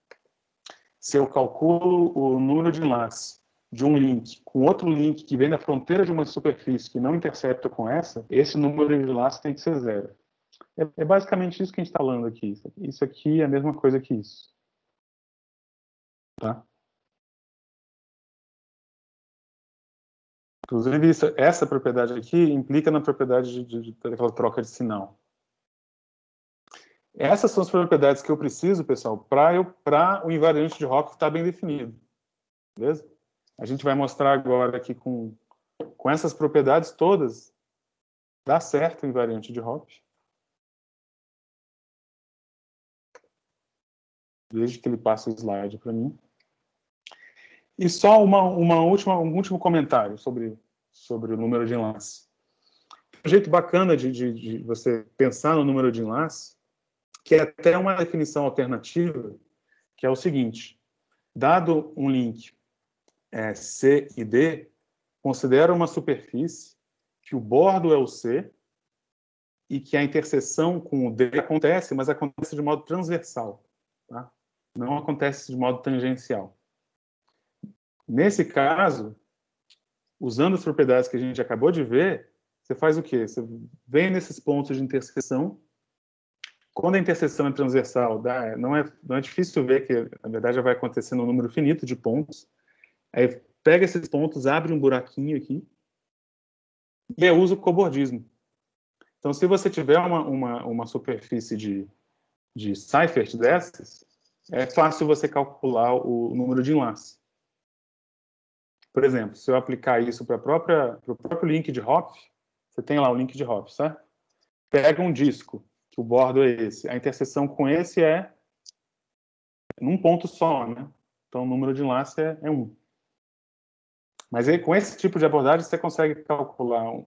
Se eu calculo o número de enlace de um link com outro link que vem da fronteira de uma superfície que não intercepta com essa, esse número de enlace tem que ser zero. É basicamente isso que a gente está falando aqui. Isso aqui é a mesma coisa que isso. Tá? Inclusive, essa propriedade aqui implica na propriedade daquela troca de sinal. Essas são as propriedades que eu preciso, pessoal, para o invariante de Hopf estar bem definido. Beleza? A gente vai mostrar agora aqui com essas propriedades todas, dá certo o invariante de Hopf. Desde que ele passe o slide para mim. E só um último comentário sobre o número de enlace. Um jeito bacana de você pensar no número de enlace, que é até uma definição alternativa, que é o seguinte: dado um link C e D, considera uma superfície que o bordo é o C e que a interseção com o D acontece, mas acontece de modo transversal, tá? Não acontece de modo tangencial. Nesse caso, usando as propriedades que a gente acabou de ver, você faz o quê? Você vem nesses pontos de interseção. Quando a interseção é transversal, não é difícil ver que, na verdade, já vai acontecer num número finito de pontos. Aí pega esses pontos, abre um buraquinho aqui e eu uso o cobordismo. Então, se você tiver uma superfície de Seifert dessas, é fácil você calcular o número de enlace. Por exemplo, se eu aplicar isso para o próprio link de Hopf, você tem lá o link de Hopf, certo? Pega um disco, que o bordo é esse. A interseção com esse é num ponto só, né? Então, o número de enlace é 1. Mas aí, com esse tipo de abordagem, você consegue calcular...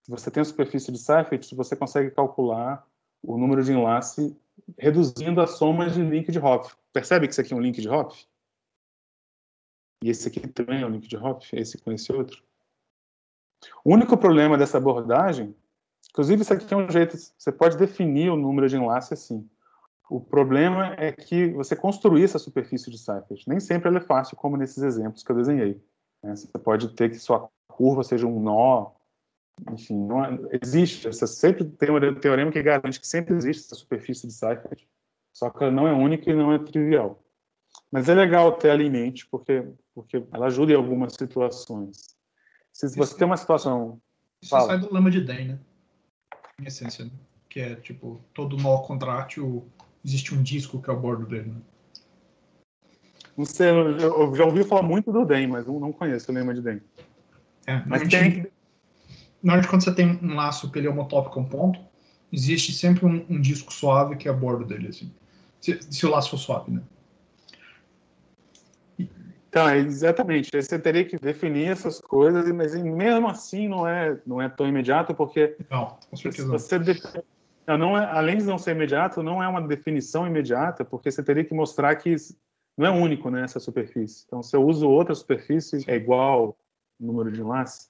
Se você tem a superfície de Seifert, você consegue calcular o número de enlace reduzindo as somas de link de Hopf. Percebe que isso aqui é um link de Hopf? E esse aqui também é um link de Hopf, esse com esse outro. O único problema dessa abordagem, inclusive isso aqui é um jeito, você pode definir o número de enlace assim. O problema é que você construir essa superfície de Seifert, nem sempre ela é fácil, como nesses exemplos que eu desenhei. Você pode ter que sua curva seja um nó, enfim, não existe. Você sempre tem um teorema que garante que sempre existe essa superfície de Seifert, só que ela não é única e não é trivial. Mas é legal ter ela em mente, porque ela ajuda em algumas situações. Se você tem uma situação... Isso sai do lema de Den, né? Em essência, né? Que é, tipo, todo nó contrátil, existe um disco que é o bordo dele, né? Não sei, eu já ouvi falar muito do Den, mas não conheço o lema de Den. Mas tem... Normalmente, quando você tem um laço que ele é homotópico a um ponto, existe sempre um disco suave que é o bordo dele, assim. Se o laço for suave, né? Então, exatamente. Você teria que definir essas coisas, mas mesmo assim não é tão imediato, porque... Não, com certeza não é, além de não ser imediato, não é uma definição imediata, porque você teria que mostrar que não é único, né, essa superfície. Então, se eu uso outra superfície, é igual o número de enlace.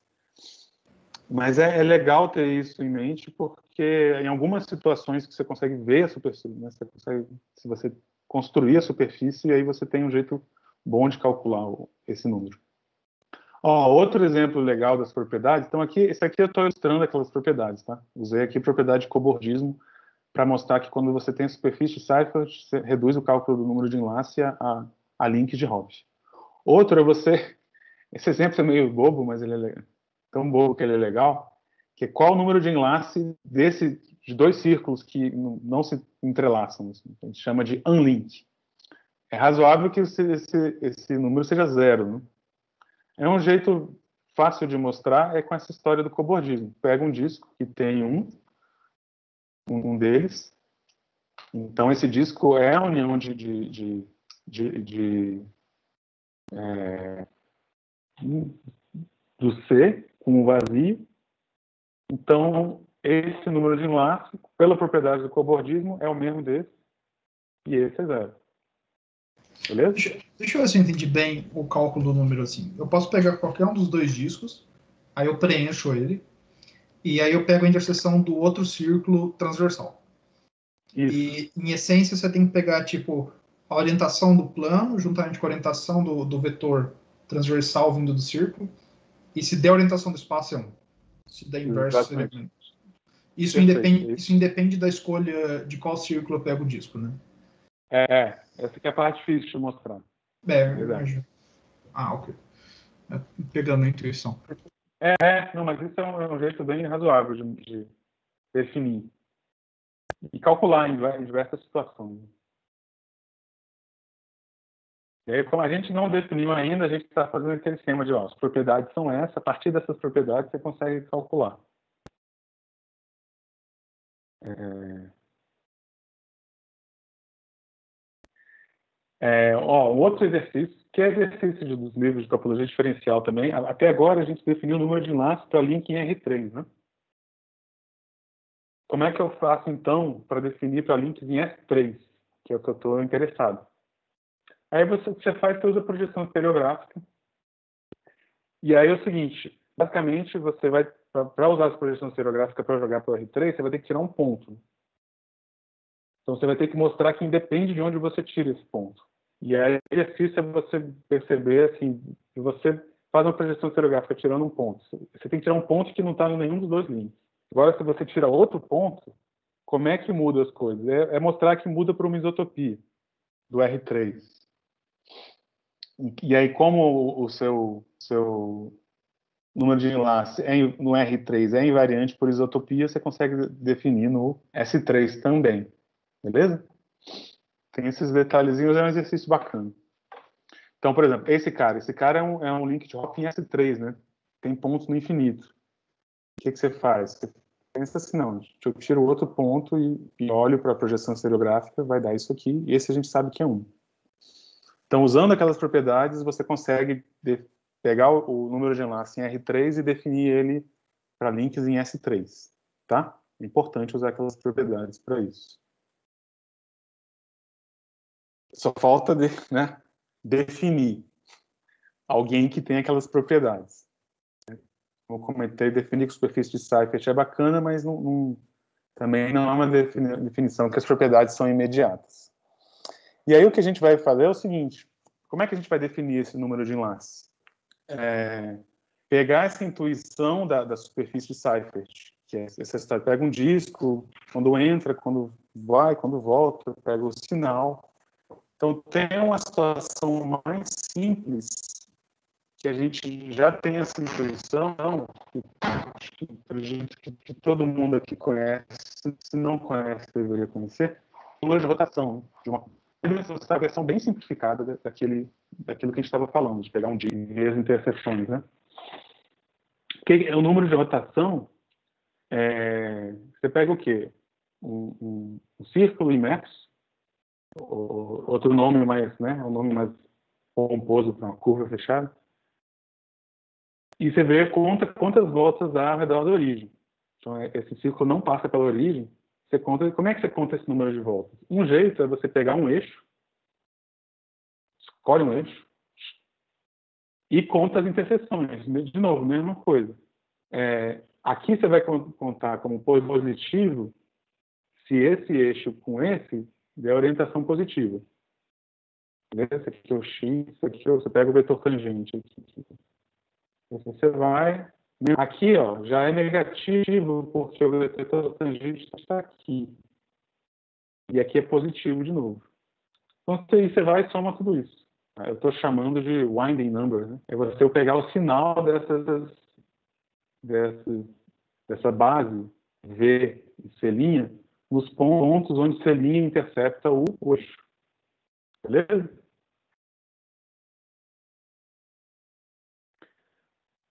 Mas é legal ter isso em mente, porque em algumas situações que você consegue ver a superfície, né, se você construir a superfície, aí você tem um jeito bom de calcular esse número. Outro exemplo legal das propriedades. Então, esse aqui eu estou ilustrando aquelas propriedades, tá? Usei aqui propriedade de cobordismo para mostrar que quando você tem a superfície Seifert, você reduz o cálculo do número de enlace a link de Hopf. Outro é você... Esse exemplo é meio bobo, mas ele é tão bobo que ele é legal, que é qual o número de enlace de dois círculos que não se entrelaçam. A gente chama de unlink. É razoável que esse número seja 0, né? É um jeito fácil de mostrar, é com essa história do cobordismo. Pega um disco que tem um deles, então esse disco é a união do C com o vazio. Então, esse número de enlace, pela propriedade do cobordismo, é o mesmo desse, e esse é 0. Beleza? Deixa eu ver se eu entendi bem o cálculo do número assim. Eu posso pegar qualquer um dos dois discos, aí eu preencho ele, e aí eu pego a interseção do outro círculo transversal. Isso. E, em essência, você tem que pegar, tipo, a orientação do plano, juntamente com a orientação do vetor transversal vindo do círculo, e se der a orientação do espaço é 1. Se der inverso, seria 1. Isso independe da escolha de qual círculo eu pego o disco, né? Essa aqui é a parte difícil de mostrar. Imagino. Ok. Pegando a intuição. Não, mas isso é um jeito bem razoável de definir. E calcular em diversas situações. E aí, como a gente não definiu ainda, a gente está fazendo aquele esquema de, as propriedades são essas, a partir dessas propriedades você consegue calcular. Um outro exercício, que é exercício dos livros de topologia diferencial também. Até agora a gente definiu o número de enlace para link em R3, né? Como é que eu faço, então, para definir para links em S3, que é o que eu estou interessado? Aí você faz, você usa projeção estereográfica. E aí é o seguinte, basicamente, você vai, para usar essa projeção estereográfica para jogar para o R3, você vai ter que tirar um ponto. Então, você vai ter que mostrar que independe de onde você tira esse ponto. E aí, o exercício é você perceber, assim, que você faz uma projeção estereográfica tirando um ponto. Você tem que tirar um ponto que não está em nenhum dos dois links. Agora, se você tira outro ponto, como é que muda as coisas? É mostrar que muda para uma isotopia do R3. E aí, como o seu número de enlace no R3 é invariante por isotopia, você consegue definir no S3 também. Beleza? Tem esses detalhezinhos, é um exercício bacana. Então, por exemplo, esse cara é um link de hop em S3, né? Tem pontos no infinito. O que você faz? Você pensa assim, não, eu tiro outro ponto e olho para a projeção estereográfica, vai dar isso aqui, e esse a gente sabe que é 1. Então, usando aquelas propriedades, você consegue pegar o número de enlace em R3 e definir ele para links em S3, tá? É importante usar aquelas propriedades para isso. Só falta definir alguém que tem aquelas propriedades. Como eu comentei, definir que superfície de Seifert é bacana, mas também não é uma definição que as propriedades são imediatas. E aí o que a gente vai fazer é o seguinte: como é que a gente vai definir esse número de enlace? Pegar essa intuição da superfície de Seifert, que é essa história, pega um disco, quando entra, quando vai, quando volta, pega o sinal. Então tem uma situação mais simples que a gente já tem essa intuição, que todo mundo aqui conhece, se não conhece, deveria conhecer, número de rotação, de uma versão bem simplificada daquilo que a gente estava falando, de pegar um dia e ver as interseções, né? O número de rotação, você pega o quê? Um círculo imerso, outro nome mais, né? Um nome mais pomposo para uma curva fechada. E você vê quantas voltas dá ao redor da origem. Então, esse círculo não passa pela origem. Você conta, como é que você conta esse número de voltas? Um jeito é você pegar um eixo, escolhe um eixo, e conta as interseções. De novo, mesma coisa. Aqui você vai contar como positivo se esse eixo com esse der orientação positiva. Esse aqui é o x, esse aqui você pega o vetor tangente. Aqui. Você vai... Aqui, ó, já é negativo, porque o vetor tangente está aqui. E aqui é positivo de novo. Então, você vai e soma tudo isso. Eu estou chamando de winding number. Né? É você pegar o sinal dessa base V e C' nos pontos onde C' intercepta o eixo. Beleza?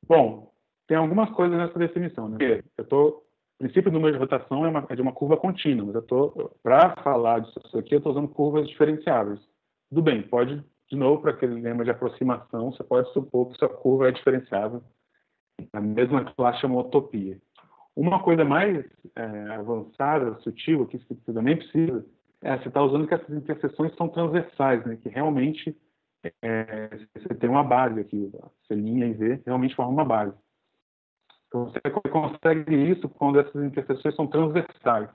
Bom, tem algumas coisas nessa definição. Né? O princípio do número de rotação é de uma curva contínua, mas para falar disso aqui, eu estou usando curvas diferenciáveis. Tudo bem, pode, de novo, para aquele lema de aproximação, você pode supor que sua curva é diferenciável. A mesma classe chama utopia. Uma coisa mais avançada, sutil, que você também precisa, você está usando que essas interseções são transversais, né? Que realmente você tem uma base aqui, C' e V realmente formam uma base. Então você consegue isso quando essas interseções são transversais.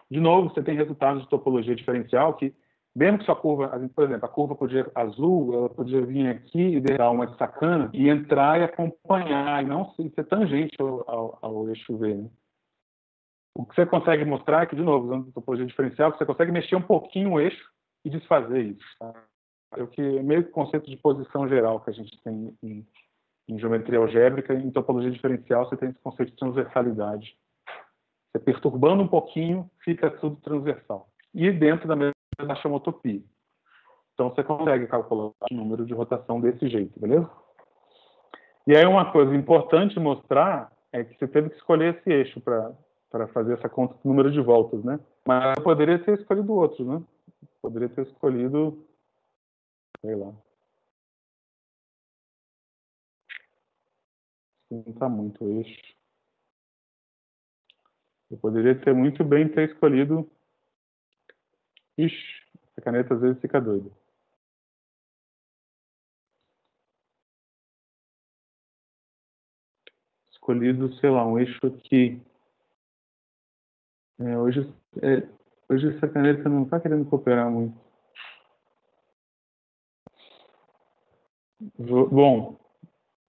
De novo, você tem resultados de topologia diferencial que, mesmo que sua curva, por exemplo, a curva azul, ela podia vir aqui e dar uma de sacana e entrar e acompanhar, e não ser tangente ao eixo V. Né? O que você consegue mostrar é que, de novo, usando topologia diferencial, você consegue mexer um pouquinho o eixo e desfazer isso. Tá? É o que é meio que o conceito de posição geral que a gente tem em geometria algébrica. Em topologia diferencial, você tem esse conceito de transversalidade. Você perturbando um pouquinho, fica tudo transversal. E dentro da mesma chamotopia. Então, você consegue calcular o número de rotação desse jeito, beleza? E aí, uma coisa importante mostrar é que você teve que escolher esse eixo para fazer essa conta do número de voltas, né? Mas eu poderia ter escolhido outro, né? Poderia ter escolhido, sei lá. Não está muito o eixo. Eu poderia ter muito bem ter escolhido... Ixi, essa caneta às vezes fica doida. Escolhido, sei lá, um eixo aqui. Hoje essa caneta não está querendo cooperar muito. Bom,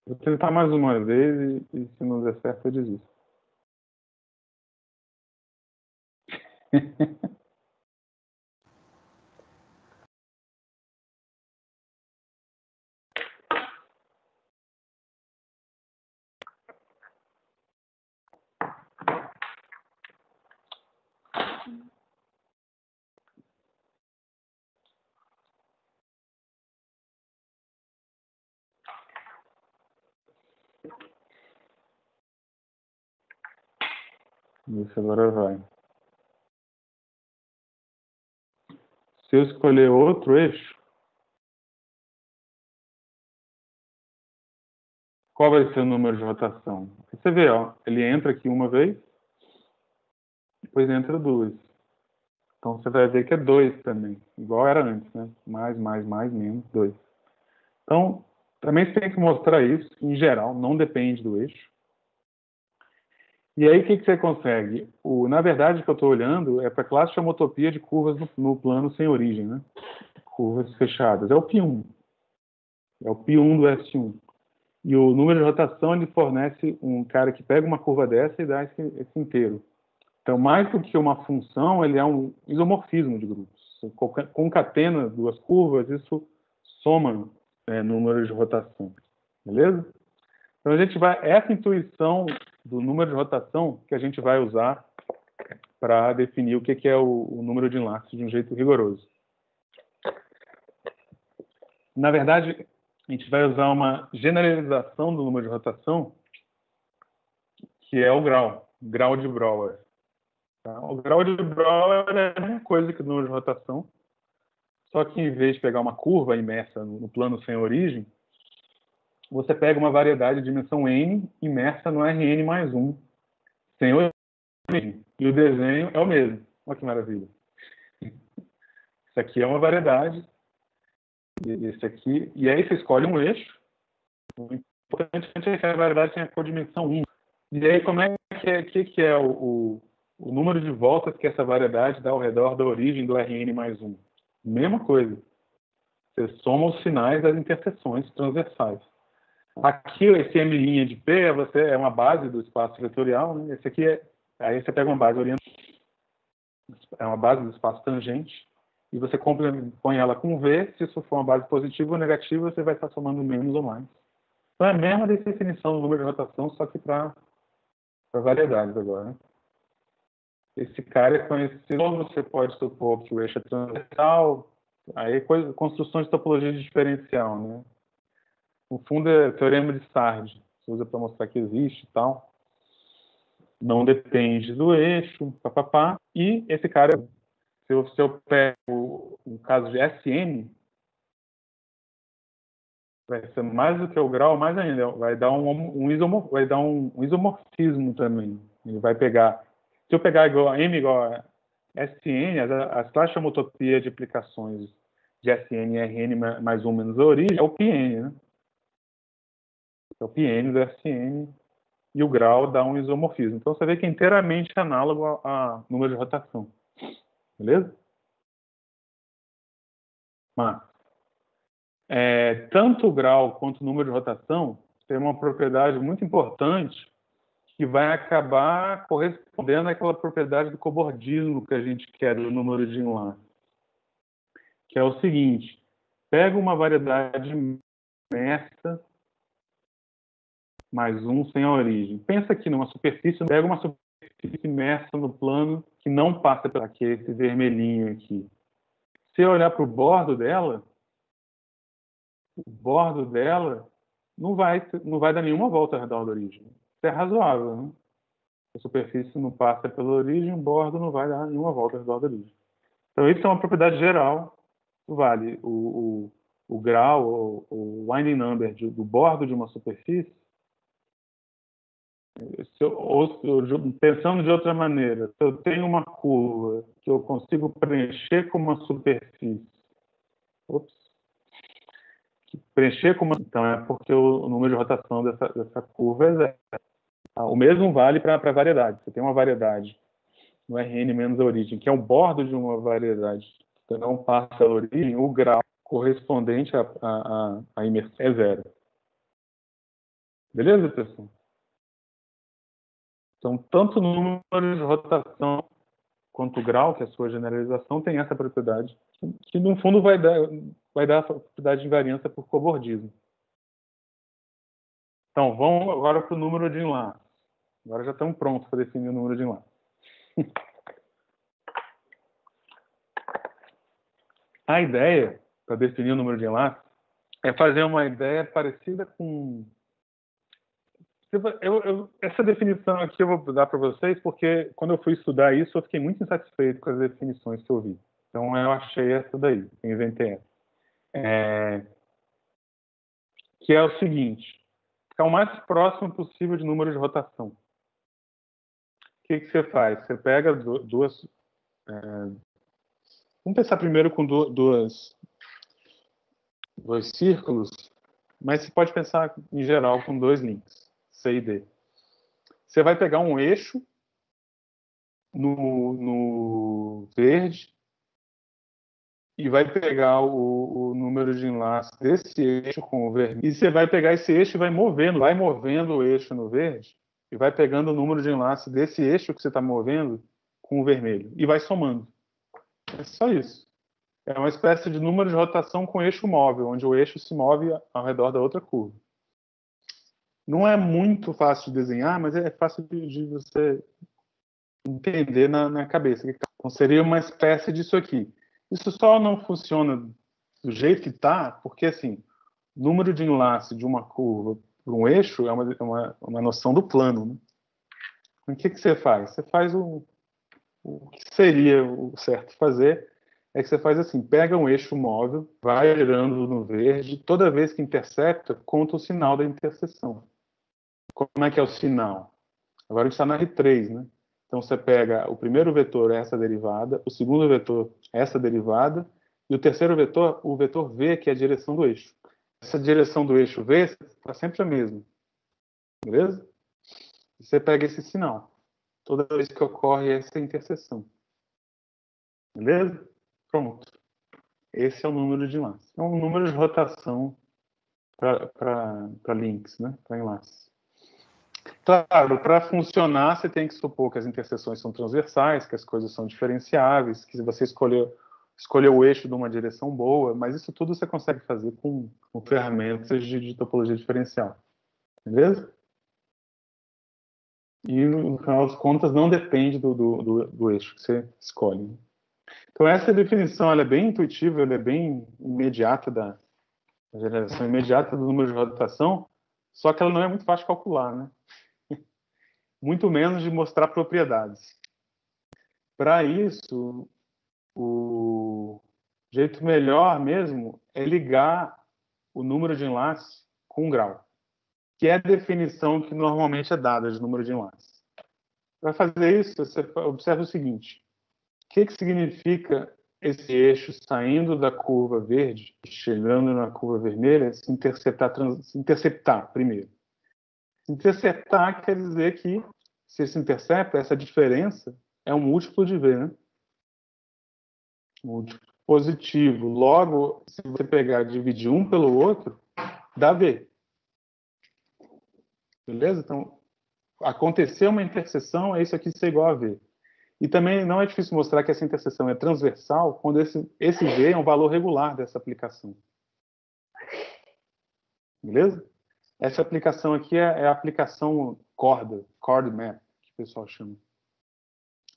vou tentar mais uma vez e se não der certo eu desisto. Isso, agora vai. Se eu escolher outro eixo, qual vai ser o número de rotação? Você vê, ó, ele entra aqui uma vez, depois entra duas. Então você vai ver que é 2 também, igual era antes, né? Mais, menos, 2. Então, também você tem que mostrar isso, em geral, não depende do eixo. E aí, o que você consegue? Na verdade, o que eu estou olhando é para a classe de homotopia de curvas no plano sem origem, né? Curvas fechadas. É o π1. É o π1 do S1. E o número de rotação, ele fornece um cara que pega uma curva dessa e dá esse inteiro. Então, mais do que uma função, ele é um isomorfismo de grupos. Você concatena duas curvas, isso soma número de rotação. Beleza? Então, essa intuição do número de rotação que a gente vai usar para definir o que é o número de enlace de um jeito rigoroso. Na verdade, a gente vai usar uma generalização do número de rotação, que é o grau de Brouwer. Tá? O grau de Brouwer é a mesma coisa que o número de rotação, só que em vez de pegar uma curva imersa no plano sem origem, você pega uma variedade de dimensão n imersa no Rn mais 1, sem origem. E o desenho é o mesmo. Olha que maravilha. Isso aqui é uma variedade. Esse aqui. E aí você escolhe um eixo. O importante é que a variedade tenha codimensão 1. E aí como é que é o número de voltas que essa variedade dá ao redor da origem do Rn mais 1? Mesma coisa. Você soma os sinais das interseções transversais. Aqui, esse M' de P é uma base do espaço vetorial. Né? Esse aqui aí você pega uma base orientada, é uma base do espaço tangente, e você põe ela com V. Se isso for uma base positiva ou negativa, você vai estar somando menos ou mais. Então é a mesma definição do número de rotação, só que para variedades agora. Né? Esse cara é conhecido, você pode supor que o eixo é transversal, aí construções de topologia diferencial, né? No fundo é o teorema de Sard, se usa para mostrar que existe e tal. Não depende do eixo, papapá. E esse cara, se eu pego o caso de SN, vai ser mais do que o grau, mais ainda, vai dar um isomorfismo também. Ele vai pegar, se eu pegar M igual a SN, as classes de homotopia de aplicações de SN e RN mais 1 menos a origem é o PN, né? É o PN do SN, e o grau dá um isomorfismo. Então você vê que é inteiramente análogo a número de rotação. Beleza? Mas tanto o grau quanto o número de rotação tem uma propriedade muito importante que vai acabar correspondendo àquela propriedade do cobordismo que a gente quer do número de enlace. Que é o seguinte: pega uma variedade imersa mais 1 sem a origem. Pensa aqui numa superfície, pega uma superfície imersa no plano que não passa por aqui, esse vermelhinho aqui. Se eu olhar para o bordo dela não vai dar nenhuma volta ao redor da origem. Isso é razoável, né? A superfície não passa pela origem, o bordo não vai dar nenhuma volta ao redor da origem. Então, isso é uma propriedade geral do vale. O grau, o winding number do bordo de uma superfície, pensando de outra maneira, se eu tenho uma curva que eu consigo preencher com uma superfície, então é porque o número de rotação dessa curva é zero. O mesmo vale para a variedade. Você tem uma variedade no Rn menos a origem, que é o bordo de uma variedade que não passa a origem, o grau correspondente à imersão é zero. Beleza, pessoal? Então, tanto o número de rotação quanto o grau, que é a sua generalização, tem essa propriedade, que no fundo vai dar a propriedade de invariância por cobordismo. Então, vamos agora para o número de enlaces. Agora já estamos prontos para definir o número de enlaces. A ideia, para definir o número de enlace, é fazer uma ideia parecida com... Essa definição aqui eu vou dar para vocês, porque quando eu fui estudar isso, eu fiquei muito insatisfeito com as definições que eu vi. Então, eu achei essa daí, eu inventei essa. Que é o seguinte: ficar o mais próximo possível de número de rotação. O que você faz? Você pega duas... vamos pensar primeiro com dois círculos, mas você pode pensar, em geral, com dois links, C e D. Você vai pegar um eixo no verde e vai pegar o número de enlace desse eixo com o vermelho. E você vai pegar esse eixo e vai movendo o eixo no verde e vai pegando o número de enlace desse eixo que você está movendo com o vermelho e vai somando. É só isso. É uma espécie de número de rotação com eixo móvel, onde o eixo se move ao redor da outra curva. Não é muito fácil de desenhar, mas é fácil de você entender na cabeça. Então, seria uma espécie disso aqui. Isso só não funciona do jeito que está, porque, assim, número de enlace de uma curva para um eixo é uma noção do plano, né? O que você faz? Você faz o que seria o certo fazer é que você faz assim, pega um eixo móvel, vai girando no verde, toda vez que intercepta, conta o sinal da interseção. Como é que é o sinal? Agora a gente está na R3, né? Então você pega o primeiro vetor, essa derivada, o segundo vetor, essa derivada, e o terceiro vetor, o vetor V, que é a direção do eixo. Essa direção do eixo V está sempre a mesma. Beleza? E você pega esse sinal, toda vez que ocorre essa interseção. Beleza? Pronto. Esse é o número de enlace. É um número de rotação para links, né? Para enlaces. Claro, para funcionar, você tem que supor que as interseções são transversais, que as coisas são diferenciáveis, que você escolheu o eixo de uma direção boa, mas isso tudo você consegue fazer com ferramentas de topologia diferencial. Beleza? E, no final das contas, não depende do eixo que você escolhe. Então, essa definição ela é bem intuitiva, ela é bem imediata da geração imediata do número de rotação, só que ela não é muito fácil de calcular, né? Muito menos de mostrar propriedades. Para isso, o jeito melhor mesmo é ligar o número de enlace com um grau, que é a definição que normalmente é dada de número de enlace. Para fazer isso, você observa o seguinte: o que significa esse eixo saindo da curva verde, chegando na curva vermelha, se interceptar primeiro? Interceptar quer dizer que, se se intercepta, essa diferença é um múltiplo de V, né? Múltiplo positivo. Logo, se você pegar e dividir um pelo outro, dá V. Beleza? Então, acontecer uma interseção é isso aqui ser igual a V. E também não é difícil mostrar que essa interseção é transversal quando esse V é um valor regular dessa aplicação. Beleza? Essa aplicação aqui é a aplicação chord map, que o pessoal chama.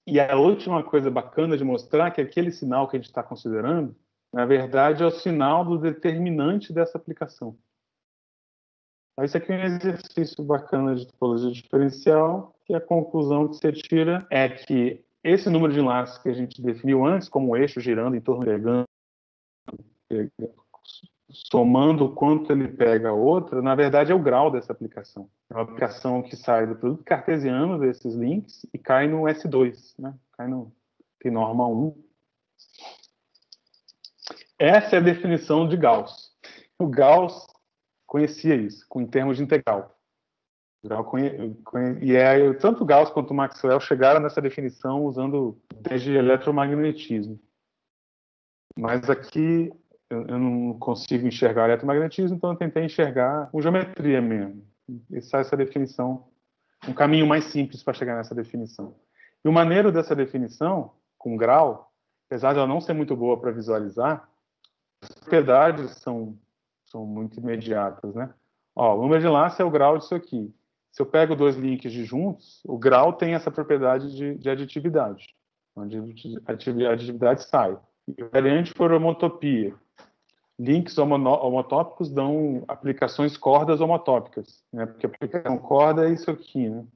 E a última coisa bacana de mostrar é que aquele sinal que a gente está considerando, na verdade, é o sinal do determinante dessa aplicação. Então, isso aqui é um exercício bacana de topologia diferencial, que a conclusão que você tira é que esse número de enlaces que a gente definiu antes, como um eixo girando em torno somando o quanto ele pega a outra, na verdade é o grau dessa aplicação. É uma aplicação que sai do produto cartesiano desses links e cai no S2, né? Cai no norma 1. Essa é a definição de Gauss. O Gauss conhecia isso, em termos de integral. E tanto Gauss quanto Maxwell chegaram nessa definição usando desde eletromagnetismo. Mas aqui eu não consigo enxergar eletromagnetismo, então eu tentei enxergar com geometria mesmo. Essa definição, um caminho mais simples para chegar nessa definição. E o maneiro dessa definição, com grau, apesar de ela não ser muito boa para visualizar, as propriedades são muito imediatas, né? Ó, o número de enlace é o grau disso aqui. Se eu pego dois links juntos, o grau tem essa propriedade de aditividade, onde a aditividade sai. Invariante por homotopia. Links homotópicos dão aplicações cordas homotópicas, né? Porque a aplicação corda é isso aqui, né?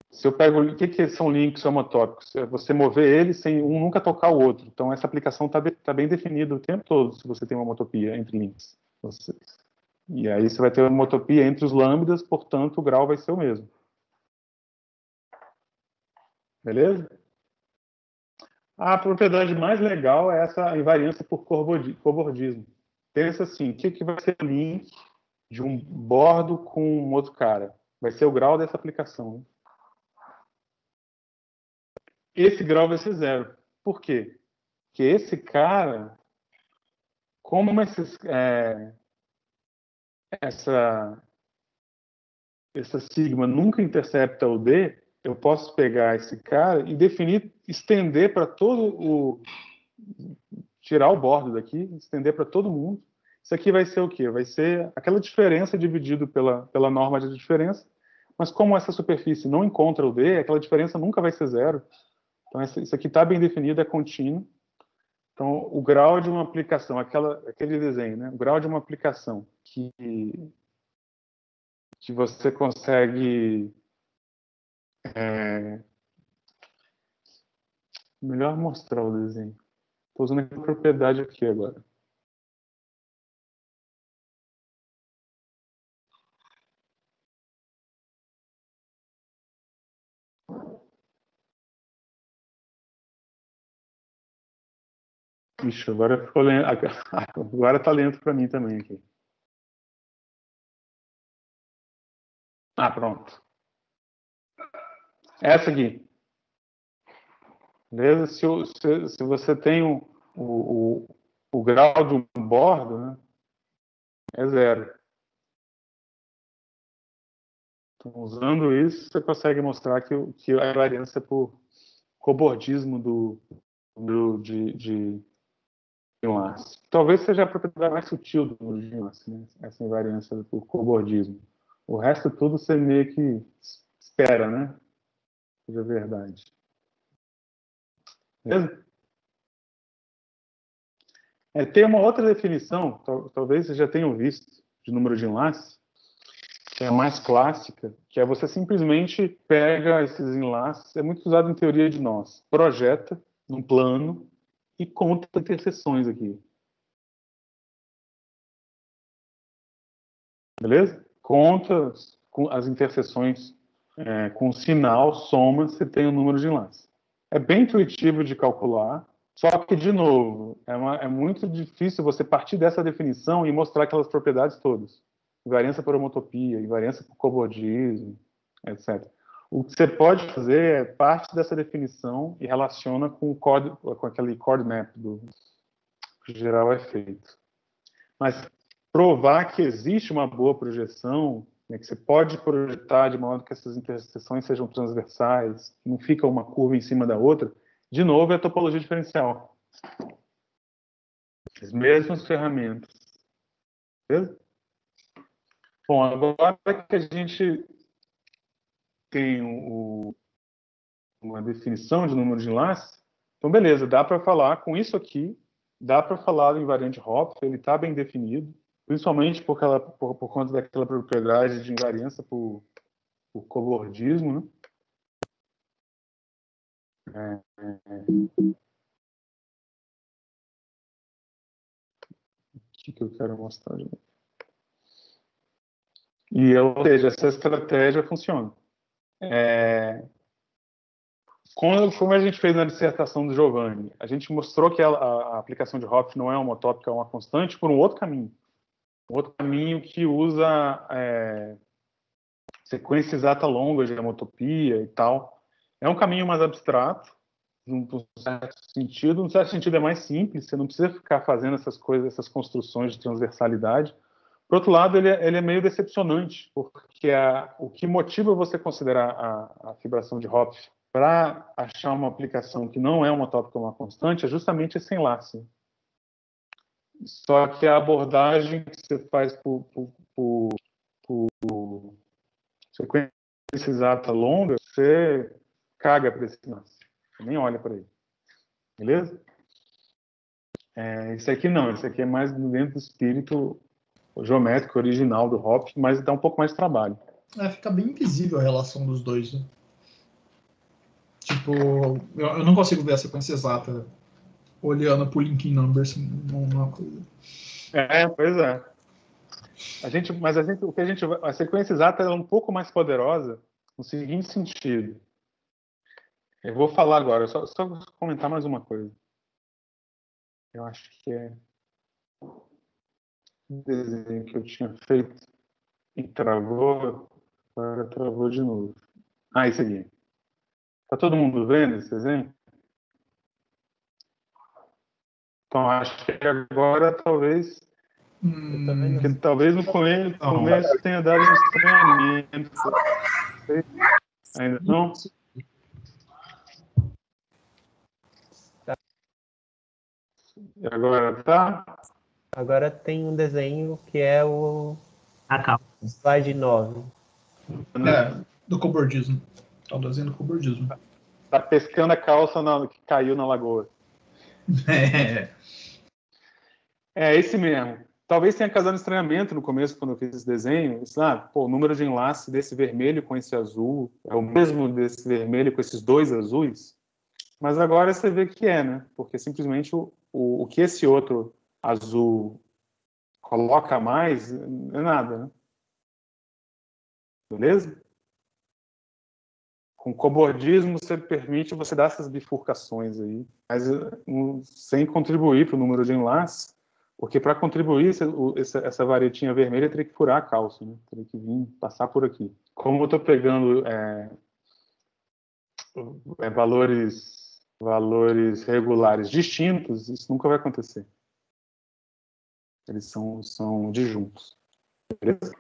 Se eu pego, o que são links homotópicos? É você mover eles sem um nunca tocar o outro. Então essa aplicação está bem definida o tempo todo se você tem uma homotopia entre links. E aí você vai ter uma homotopia entre os lambdas, portanto o grau vai ser o mesmo. Beleza? A propriedade mais legal é essa invariância por cobordismo. Pensa assim, o que vai ser o link de um bordo com um outro cara? Vai ser o grau dessa aplicação. Esse grau vai ser 0. Por quê? Porque esse cara, como essa sigma nunca intercepta o D, eu posso pegar esse cara e definir, estender para tirar o bordo daqui, estender para todo mundo. Isso aqui vai ser o quê? Vai ser aquela diferença dividido pela norma de diferença, mas como essa superfície não encontra o D, aquela diferença nunca vai ser 0. Então isso aqui está bem definido, é contínuo. Então o grau de uma aplicação, aquele desenho, né? O grau de uma aplicação que você consegue... Melhor mostrar o desenho. Estou usando a propriedade aqui agora. Ixi, agora ficou lento. Agora está lento para mim também aqui. Ah, pronto. Essa aqui. Beleza? Se você tem o grau de um bordo, né, é 0. Então, usando isso, você consegue mostrar que a invariância por cobordismo de enlace. Talvez seja a propriedade mais sutil do enlace, né? Essa invariância por cobordismo. O resto tudo você meio que espera, né? Seja verdade. Beleza? Tem uma outra definição, talvez vocês já tenham visto, de número de enlace, que é a mais clássica, que é você simplesmente pega esses enlaces, é muito usado em teoria de nós, projeta num plano e conta interseções aqui. Beleza? Conta com as interseções com sinal, soma, você tem o número de enlaces. É bem intuitivo de calcular, só que, de novo, é muito difícil você partir dessa definição e mostrar aquelas propriedades todas. Invariância por homotopia, invariância por cobordismo, etc. O que você pode fazer é parte dessa definição e relaciona com aquele chord map que geral é feito. Mas provar que existe uma boa projeção, né, que você pode projetar de modo que essas interseções sejam transversais, não fica uma curva em cima da outra, de novo, é a topologia diferencial. As mesmas ferramentas. Beleza? Bom, agora que a gente tem uma definição de número de enlace, então beleza, dá para falar com isso aqui, dá para falar do invariante Hopf, ele está bem definido, principalmente por conta daquela propriedade de invariância por cobordismo, né? O que eu quero mostrar? Ou seja, essa estratégia funciona. Como a gente fez na dissertação do Giovanni, a gente mostrou que a aplicação de Hopf não é homotópica, é uma constante por um outro caminho. Um outro caminho que usa sequência exata longa de homotopia e tal. É um caminho mais abstrato, num certo sentido. Num certo sentido é mais simples, você não precisa ficar fazendo essas coisas, essas construções de transversalidade. Por outro lado, ele é meio decepcionante, porque o que motiva você considerar a fibração de Hopf para achar uma aplicação que não é homotópica ou uma constante é justamente esse enlace. Só que a abordagem que você faz por sequência exata longa, você caga para esse enlace. Você nem olha para ele. Beleza? Esse aqui não, esse aqui é mais dentro do espírito geométrico original do Hopf, mas dá um pouco mais de trabalho. Fica bem invisível a relação dos dois, né? Tipo, eu não consigo ver a sequência exata olhando pro Linkin Numbers, uma coisa. Pois é. A sequência exata é um pouco mais poderosa no seguinte sentido. Eu vou falar agora, só comentar mais uma coisa. Eu acho que é um desenho que eu tinha feito e travou, agora travou de novo. Esse aqui. Tá todo mundo vendo esse desenho? Então, acho que agora talvez no começo tenha dado um estranhamento. Ainda não? E agora tá? Agora tem um desenho que é o slide 9. Do cobordismo. Tá o desenho do cobordismo. Tá pescando a calça que caiu na lagoa. É esse mesmo. Talvez tenha causado estranhamento no começo, quando eu fiz esse desenho. O número de enlace desse vermelho com esse azul é o mesmo desse vermelho com esses dois azuis. Mas agora você vê que né? Porque simplesmente o que esse outro azul coloca a mais é nada, né? Beleza? Com cobordismo, você permite você dar essas bifurcações aí, mas sem contribuir para o número de enlaces, porque para contribuir, essa varetinha vermelha teria que furar a calça, né? Teria que vir, passar por aqui. Como eu estou pegando valores regulares distintos, isso nunca vai acontecer. Eles são disjuntos. Beleza?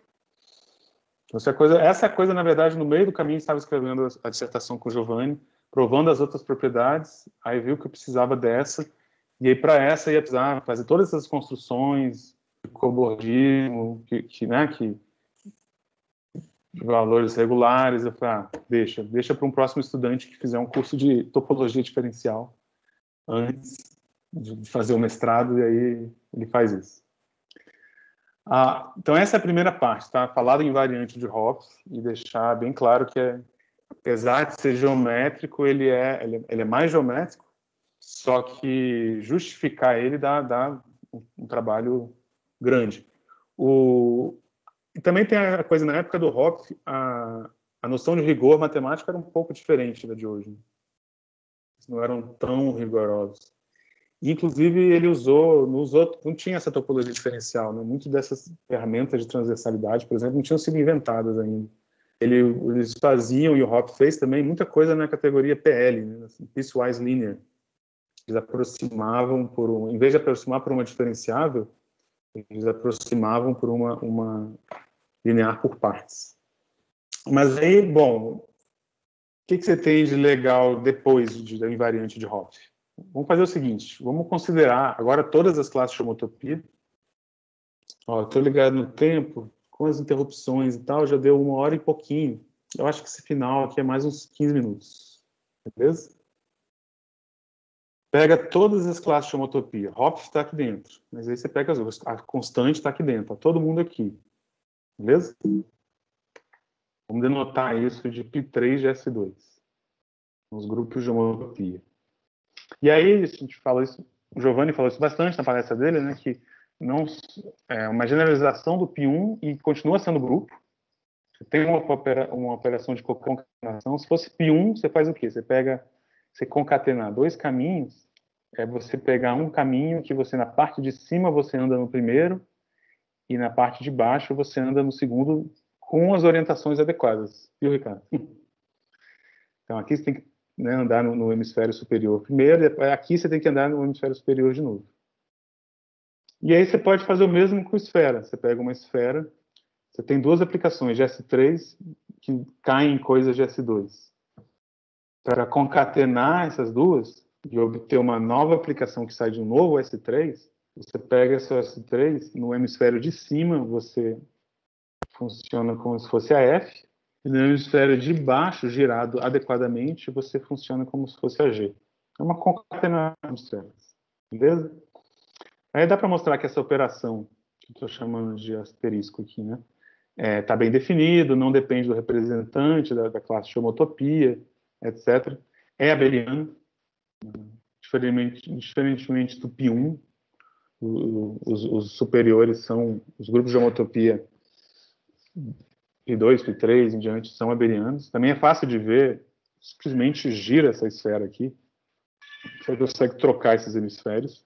Então, essa é a coisa, na verdade, no meio do caminho, estava escrevendo a dissertação com o Giovanni, provando as outras propriedades, aí viu que eu precisava dessa, e aí para essa ia precisar fazer todas essas construções de cobordismo, que valores regulares. Eu falei, deixa para um próximo estudante que fizer um curso de topologia diferencial antes de fazer o mestrado, e aí ele faz isso. Então essa é a primeira parte, tá? Falar do invariante de Hopf e deixar bem claro que, apesar de ser geométrico, ele é mais geométrico, só que justificar ele dá um trabalho grande. E também tem a coisa, na época do Hopf, a noção de rigor matemático era um pouco diferente da de hoje. Eles não eram tão rigorosos. Inclusive, ele não tinha essa topologia diferencial, né? Muitas dessas ferramentas de transversalidade, por exemplo, não tinham sido inventadas ainda. Eles faziam, e o Hopf fez também, muita coisa na categoria PL, né? Assim, Piecewise Linear. Eles aproximavam em vez de aproximar por uma diferenciável, eles aproximavam por uma linear por partes. Mas aí, bom, o que você tem de legal depois da invariante de Hopf? Vamos fazer o seguinte, vamos considerar agora todas as classes de homotopia. Estou ligado no tempo, com as interrupções e tal, já deu 1 hora e pouquinho. Eu acho que esse final aqui é mais uns 15 minutos. Beleza? Pega todas as classes de homotopia. Hopf está aqui dentro, mas aí você pega as outras. A constante está aqui dentro, está todo mundo aqui. Beleza? Vamos denotar isso de π3 de S2. Os grupos de homotopia. E aí, a gente fala isso, o Giovanni falou isso bastante na palestra dele, né, que não é uma generalização do π1 e continua sendo grupo. Você tem uma operação de concatenação. Se fosse π1, você faz o quê? Você concatenar dois caminhos, você pegar um caminho que na parte de cima você anda no primeiro e na parte de baixo você anda no segundo com as orientações adequadas. Viu, Ricardo? Então, aqui você tem que andar no hemisfério superior primeiro, e aqui você tem que andar no hemisfério superior de novo. E aí você pode fazer o mesmo com esfera. Você pega uma esfera, você tem duas aplicações de S3 que caem em coisas de S2. Para concatenar essas duas e obter uma nova aplicação que sai de um novo S3, você pega essa S3, no hemisfério de cima você funciona como se fosse a F, e no hemisfério de baixo, girado adequadamente, você funciona como se fosse a G. É uma concatenação de esferas. Beleza? Aí dá para mostrar que essa operação, que estou chamando de asterisco aqui, né? Está bem definido, não depende do representante da classe de homotopia, etc. É abeliano, diferentemente do π1, os superiores são os grupos de homotopia π2, π3 em diante são abelianos. Também é fácil de ver, simplesmente gira essa esfera aqui, você consegue trocar esses hemisférios.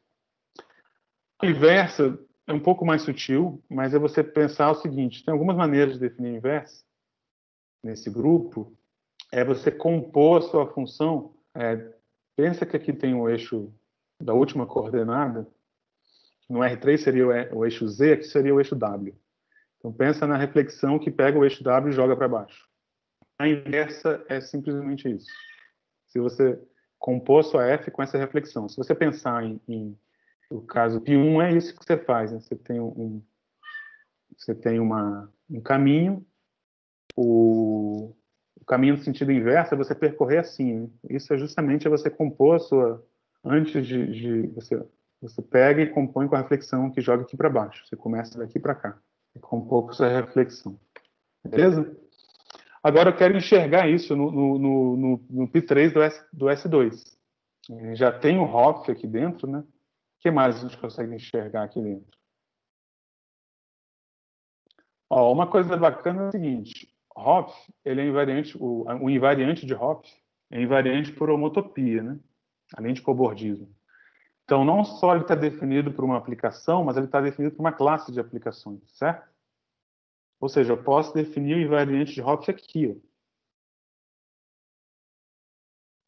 A inversa é um pouco mais sutil, mas é você pensar o seguinte, tem algumas maneiras de definir a inversa nesse grupo, é você compor a sua função, pensa que aqui tem o eixo da última coordenada, no R3 seria o eixo Z, aqui seria o eixo W. Então pensa na reflexão que pega o eixo W e joga para baixo. A inversa é simplesmente isso. Se você compor sua F com essa reflexão, se você pensar em o caso π1, é isso que você faz, né? Você tem um caminho, o caminho no sentido inverso é você percorrer assim, né? Isso é justamente você compor a sua... Antes de você pega e compõe com a reflexão que joga aqui para baixo. Você começa daqui para cá. E compor com essa reflexão. Beleza? Agora eu quero enxergar isso no P3 do S2. Já tem o Hopf aqui dentro, né? O que mais a gente consegue enxergar aqui dentro? Ó, uma coisa bacana é o seguinte. Hopf, ele é invariante, o invariante de Hopf é invariante por homotopia, né? Além de cobordismo. Então, não só ele está definido por uma aplicação, mas ele está definido por uma classe de aplicações, certo? Ou seja, eu posso definir o invariante de Hopf aqui. Ó.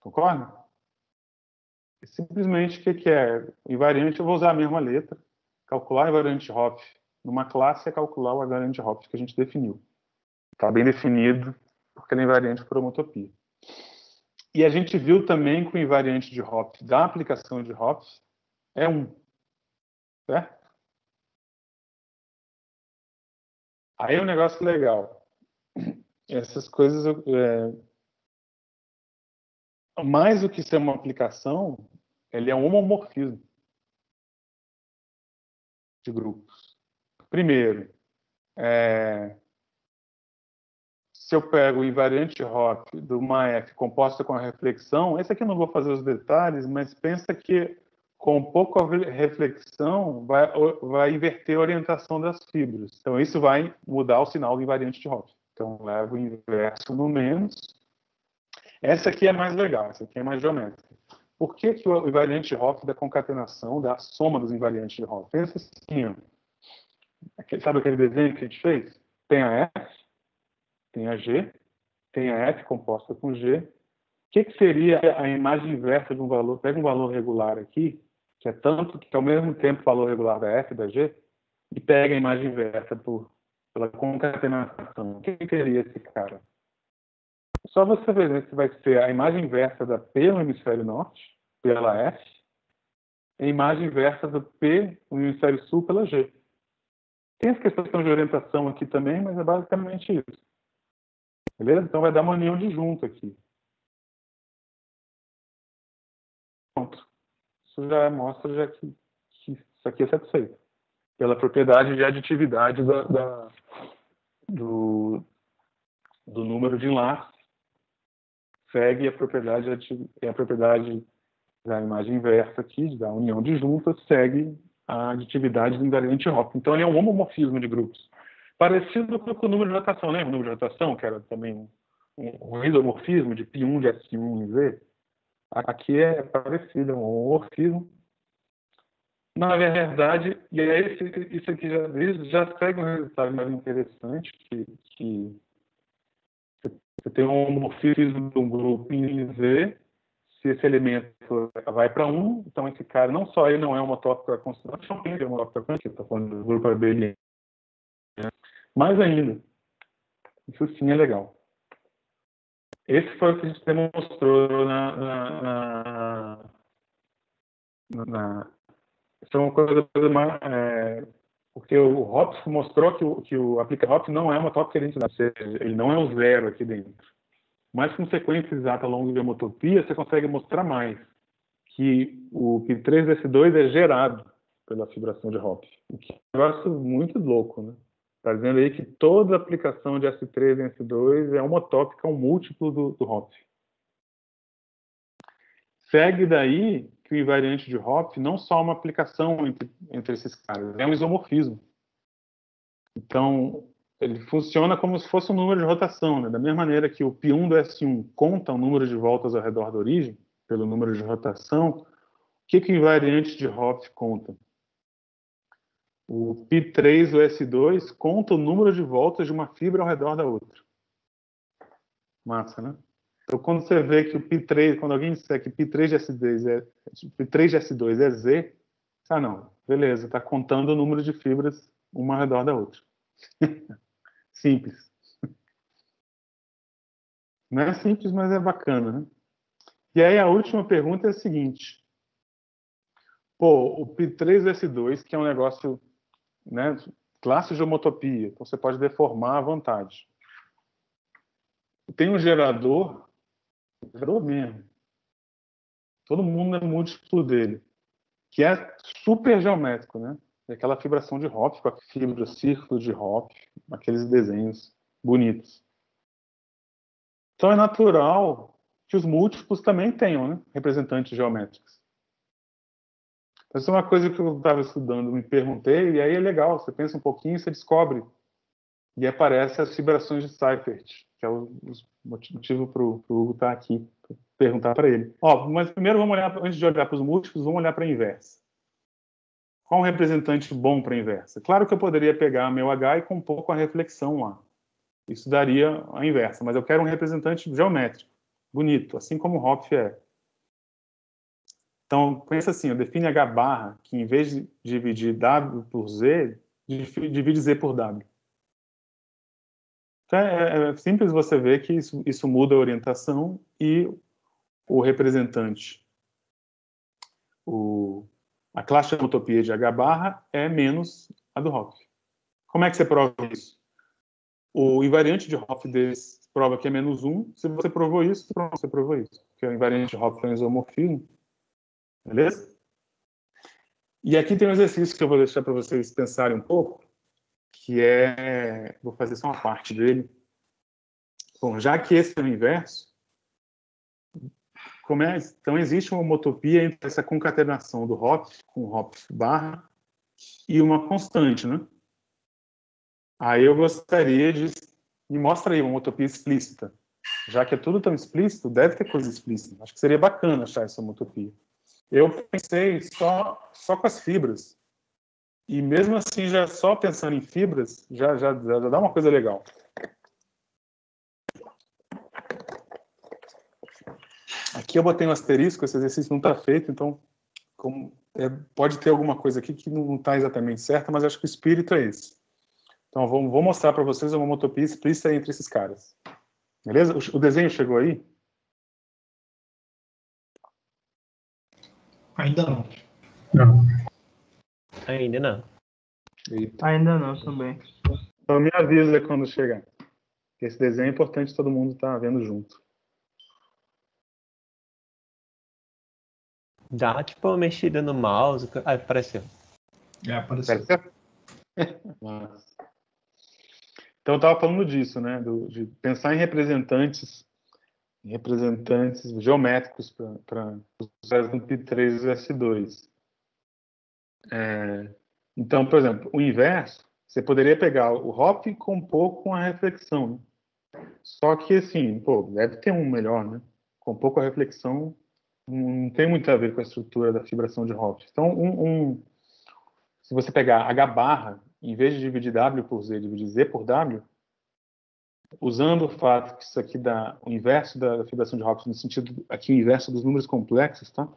Concorda? Simplesmente, o que é? O invariante, eu vou usar a mesma letra. Calcular o invariante de Hopf numa classe é calcular o invariante de Hopf que a gente definiu. Está bem definido, porque ele é invariante por homotopia. E a gente viu também que o invariante de Hopf da aplicação de Hopf é 1. Certo? Aí é um negócio legal. Essas coisas... mais do que ser uma aplicação, ele é um homomorfismo de grupos. Primeiro, se eu pego o invariante Hopf de uma F composta com a reflexão, esse aqui eu não vou fazer os detalhes, mas pensa que com pouca reflexão vai inverter a orientação das fibras. Então isso vai mudar o sinal do invariante de Hopf. Então levo o inverso no menos. Essa aqui é mais legal, essa aqui é mais geométrica. Por que o invariante de Hopf da concatenação, da soma dos invariantes de Hopf? Pensa assim, ó. Sabe aquele desenho que a gente fez? Tem a F, tem a G, tem a F composta com G. O que seria a imagem inversa de um valor? Pega um valor regular aqui, que é tanto que ao mesmo tempo o valor regular da F e da G, e pega a imagem inversa pela concatenação. O que seria esse cara? Só você ver que vai ser a imagem inversa da P no hemisfério norte, pela F, e a imagem inversa do P no hemisfério sul pela G. Tem as questões de orientação aqui também, mas é basicamente isso. Beleza? Então vai dar uma união de junto aqui. Pronto. Isso já mostra que isso aqui é satisfeito. Pela propriedade de aditividade do número de enlace, segue a propriedade da imagem inversa aqui, da união de juntas, segue a aditividade do invariante Hopf. Então ele é um homomorfismo de grupos. Parecido com o número de rotação. Lembra o número de rotação, que era também um isomorfismo de π1 de S1 em Z? Aqui é parecido, é um homomorfismo. Na verdade, e aí isso aqui já segue um resultado mais interessante, que você tem um homomorfismo de um grupo em Z, se esse elemento vai para 1, então esse cara, não só ele não é homotópico à constante, não tem homotópico à constante, estou falando do grupo abeliano. Mais ainda, isso sim é legal. Esse foi o que a gente demonstrou isso é uma coisa mais... porque o Hopf mostrou que o aplica Hopf não é uma tópica de identidade, ou seja, ele não é um zero aqui dentro. Mas com sequência exata ao longo de homotopia, você consegue mostrar mais que o P3S2 é gerado pela fibração de Hopf. O que é um negócio muito louco, né? Está dizendo aí que toda aplicação de S3 em S2 é homotópica, um múltiplo do Hopf. Segue daí que o invariante de Hopf não só é uma aplicação entre esses caras, é um isomorfismo. Então, ele funciona como se fosse um número de rotação, né? Da mesma maneira que o π1 do S1 conta o número de voltas ao redor da origem, pelo número de rotação, o que o invariante de Hopf conta? O π3 do S2 conta o número de voltas de uma fibra ao redor da outra. Massa, né? Então, quando você vê que o π3, quando alguém disser que π3 de S2 é Z, não, beleza, está contando o número de fibras uma ao redor da outra. Simples. Não é simples, mas é bacana, né? E aí a última pergunta é a seguinte. O π3 do S2, que é um negócio, né, classe de homotopia, então você pode deformar à vontade. Tem um gerador mesmo. Todo mundo é múltiplo dele, que é super geométrico, né? É aquela fibração de Hopf, com a fibra círculo de Hopf, aqueles desenhos bonitos. Então é natural que os múltiplos também tenham, né, representantes geométricos. Essa é uma coisa que eu estava estudando, me perguntei, e aí é legal, você pensa um pouquinho, você descobre. E aparece as fibrações de Seifert, que é o motivo para o Hugo estar aqui, pra perguntar para ele. Mas primeiro vamos olhar, antes de olhar para os múltiplos, vamos olhar para a inversa. Qual um representante bom para a inversa? Claro que eu poderia pegar meu H e compor com a reflexão lá. Isso daria a inversa, mas eu quero um representante geométrico, bonito, assim como o Hopf é. Então, pensa assim, eu defino H barra, que em vez de dividir W por Z, divide Z por W. Então, é simples você ver que isso muda a orientação e o representante, a classe de homotopia de H barra é menos a do Hopf. Como é que você prova isso? O invariante de Hopf prova que é menos 1. Se você provou isso, pronto, você provou isso. Porque o invariante de Hopf é um isomorfismo. Beleza? E aqui tem um exercício que eu vou deixar para vocês pensarem um pouco, que vou fazer só uma parte dele. Bom, já que esse é o inverso, então existe uma homotopia entre essa concatenação do Hopf com Hopf barra e uma constante, né? Aí eu gostaria de... Me mostra aí uma homotopia explícita. Já que é tudo tão explícito, deve ter coisa explícita. Acho que seria bacana achar essa homotopia. Eu pensei só com as fibras. E mesmo assim, já só pensando em fibras, já dá uma coisa legal. Aqui eu botei um asterisco, esse exercício não está feito, então pode ter alguma coisa aqui que não está exatamente certa, mas acho que o espírito é esse. Então vou mostrar para vocês uma homotopia explícita entre esses caras. Beleza? O desenho chegou aí? Ainda não. Não. Ainda não. Eita. Ainda não, também. Então me avisa quando chegar. Esse desenho é importante todo mundo estar vendo junto. Dá tipo uma mexida no mouse. Apareceu. Apareceu. Mas... Então eu estava falando disso, né? De pensar em representantes geométricos para os usuários do π3 e S2. Então, por exemplo, o inverso, você poderia pegar o Hopf e compor com a reflexão. Né? Só que, assim, deve ter um melhor, né? Compor com a reflexão não tem muito a ver com a estrutura da fibração de Hopf. Então, se você pegar H barra, em vez de dividir W por Z, dividir Z por W, usando o fato que isso aqui dá o inverso da fibração de Hopf, no sentido aqui o inverso dos números complexos, tá?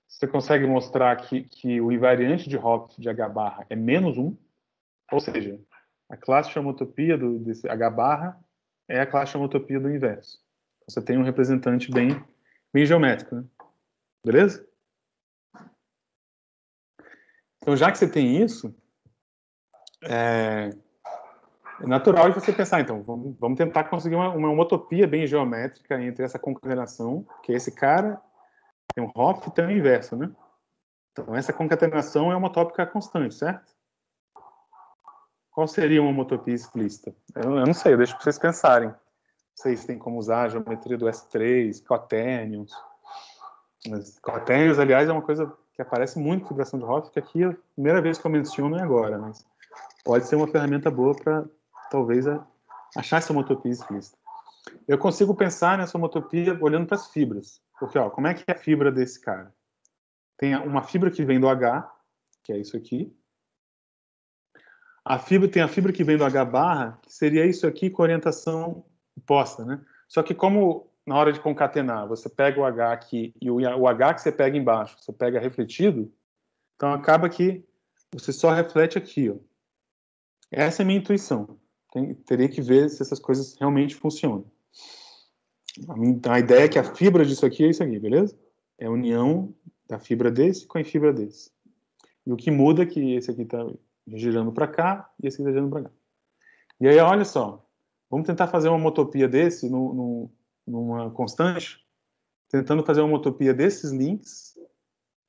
Você consegue mostrar que o invariante de Hopf de H barra é menos 1, ou seja, a classe de homotopia desse H barra é a classe de homotopia do inverso. Você tem um representante bem geométrico, né? Beleza? Então, já que você tem isso, é natural de você pensar, então, vamos tentar conseguir uma homotopia bem geométrica entre essa concatenação, que é esse cara, tem um Hopf e tem o inverso, né? Então, essa concatenação é uma tópica constante, certo? Qual seria uma homotopia explícita? Eu não sei, eu deixo para vocês pensarem. Não sei se tem como usar a geometria do S3, quaternions. Mas quaternions, aliás, é uma coisa que aparece muito em fibração de Hopf, que aqui a primeira vez que eu menciono é agora, mas pode ser uma ferramenta boa para, talvez, achar essa homotopia explícita. Eu consigo pensar nessa homotopia olhando para as fibras. Porque, ó, como é que é a fibra desse cara? Tem uma fibra que vem do H, que é isso aqui. Tem a fibra que vem do H barra, que seria isso aqui com orientação oposta, né? Só que como na hora de concatenar, você pega o H aqui e o H que você pega embaixo, você pega refletido, então acaba que você só reflete aqui, ó. Essa é a minha intuição. Teria que ver se essas coisas realmente funcionam. A ideia é que a fibra disso aqui é isso aqui, beleza? É a união da fibra desse com a fibra desse. E o que muda é que esse aqui está girando para cá e esse aqui está girando para cá. E aí, olha só, vamos tentar fazer uma homotopia desse numa constante, tentando fazer uma homotopia desses links,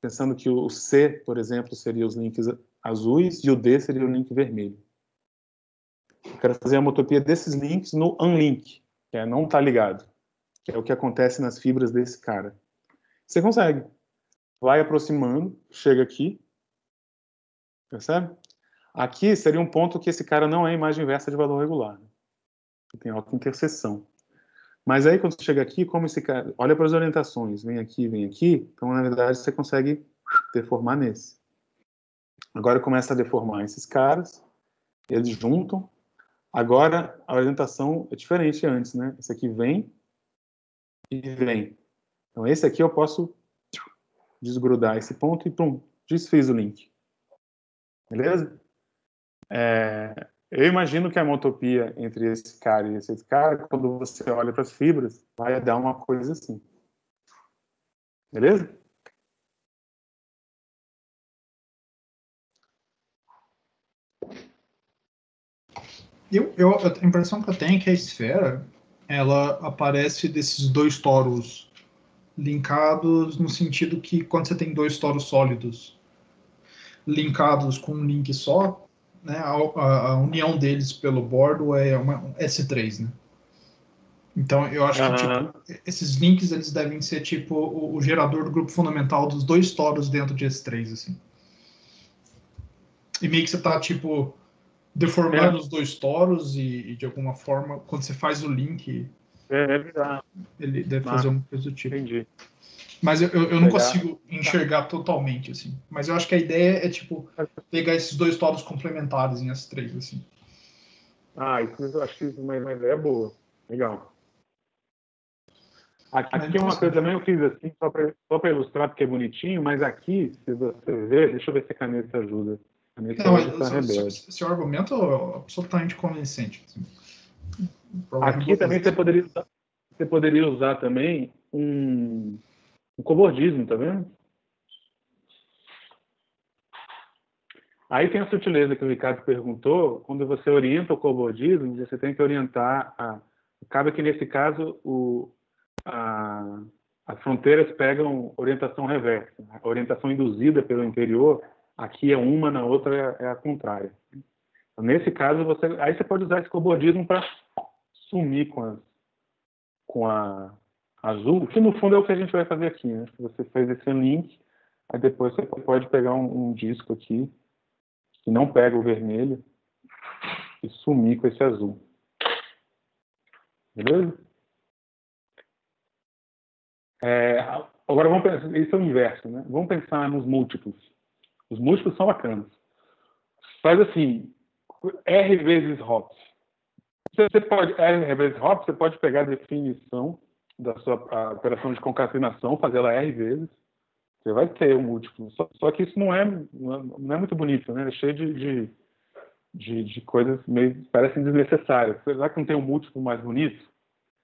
pensando que o C, por exemplo, seria os links azuis e o D seria o link vermelho. Eu quero fazer a homotopia desses links no unlink, que é não tá ligado, que é o que acontece nas fibras desse cara. Você consegue. Vai aproximando, chega aqui, percebe? Aqui seria um ponto que esse cara não é imagem inversa de valor regular. Tem alta interseção. Mas aí, quando você chega aqui, como esse cara... Olha para as orientações. Vem aqui, então, na verdade, você consegue deformar nesse. Agora começa a deformar esses caras. Eles juntam. Agora, a orientação é diferente antes, né? Esse aqui vem e vem. Então, esse aqui eu posso desgrudar esse ponto e, pum, desfiz o link. Beleza? Eu imagino que a homotopia entre esse cara e esse cara, quando você olha para as fibras, vai dar uma coisa assim. Beleza? A impressão que eu tenho é que a esfera ela aparece desses dois toros linkados no sentido que quando você tem dois toros sólidos linkados com um link só, né, a união deles pelo bordo é uma S3, né? Então eu acho que tipo, esses links eles devem ser tipo o gerador do grupo fundamental dos dois toros dentro de S3, assim. E meio que você tá tipo deformando os dois toros e de alguma forma quando você faz o link ele deve fazer uma coisa do tipo. Entendi. Mas eu não consigo enxergar totalmente, assim. Mas eu acho que a ideia é, tipo, pegar esses dois toros complementares em S3, assim. Isso eu acho que é uma ideia boa. Legal. Aqui é uma coisa também, eu fiz assim, só para ilustrar, porque é bonitinho, mas aqui, se você ver, deixa eu ver se a caneta ajuda. A caneta seu argumento é absolutamente convincente. Assim. Aqui também você poderia usar também um cobordismo, tá vendo? Aí tem a sutileza que o Ricardo perguntou, quando você orienta o cobordismo, você tem que orientar acaba que nesse caso as fronteiras pegam orientação reversa. A orientação induzida pelo interior, aqui é uma, na outra é a contrária. Então, nesse caso, aí você pode usar esse cobordismo para sumir com a azul, que no fundo é o que a gente vai fazer aqui, né? Você fez esse link, aí depois você pode pegar um disco aqui, que não pega o vermelho, e sumir com esse azul. Beleza? Agora vamos pensar, isso é o inverso, né? Vamos pensar nos múltiplos. Os múltiplos são bacanas. Faz assim, R vezes Hopf. R vezes Hopf, você pode pegar a definição da sua operação de concatenação, fazer ela R vezes. Você vai ter um múltiplo. Só que isso não é muito bonito, né? É cheio de coisas meio parecem desnecessárias. Será que não tem um múltiplo mais bonito,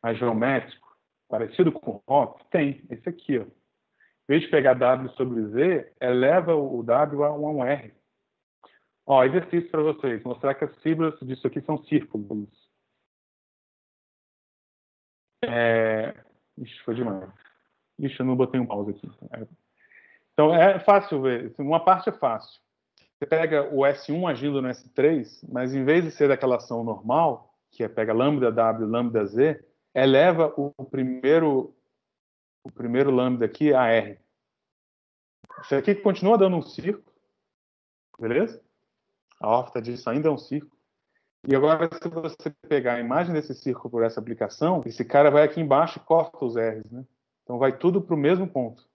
mais geométrico, parecido com o Hopf? Tem, esse aqui, ó. Em vez de pegar W sobre Z, eleva o W a um R. Ó, exercício para vocês, mostrar que as fibras disso aqui são círculos. Ixi, foi demais. Ixi, eu não botei um pause aqui. Então, é fácil ver. Uma parte é fácil. Você pega o S1 agindo no S3, mas em vez de ser daquela ação normal, que é pega lambda W, lambda Z, eleva o primeiro lambda aqui a R. Isso aqui continua dando um círculo, beleza? A órbita disso ainda é um círculo. E agora, se você pegar a imagem desse círculo por essa aplicação, esse cara vai aqui embaixo e corta os R's, né? Então vai tudo para o mesmo ponto.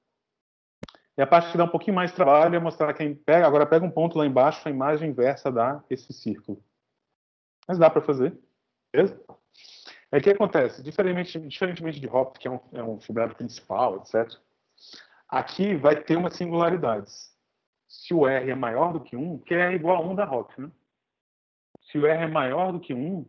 E a parte que dá um pouquinho mais de trabalho é mostrar quem pega. Agora pega um ponto lá embaixo, a imagem inversa dá esse círculo. Mas dá para fazer, beleza? Aí o que acontece? Diferentemente de Hopf, que é um fibrado principal, etc., aqui vai ter umas singularidades. Se o R é maior do que 1, que é igual a 1 da Hopf, né? Se o R é maior do que 1,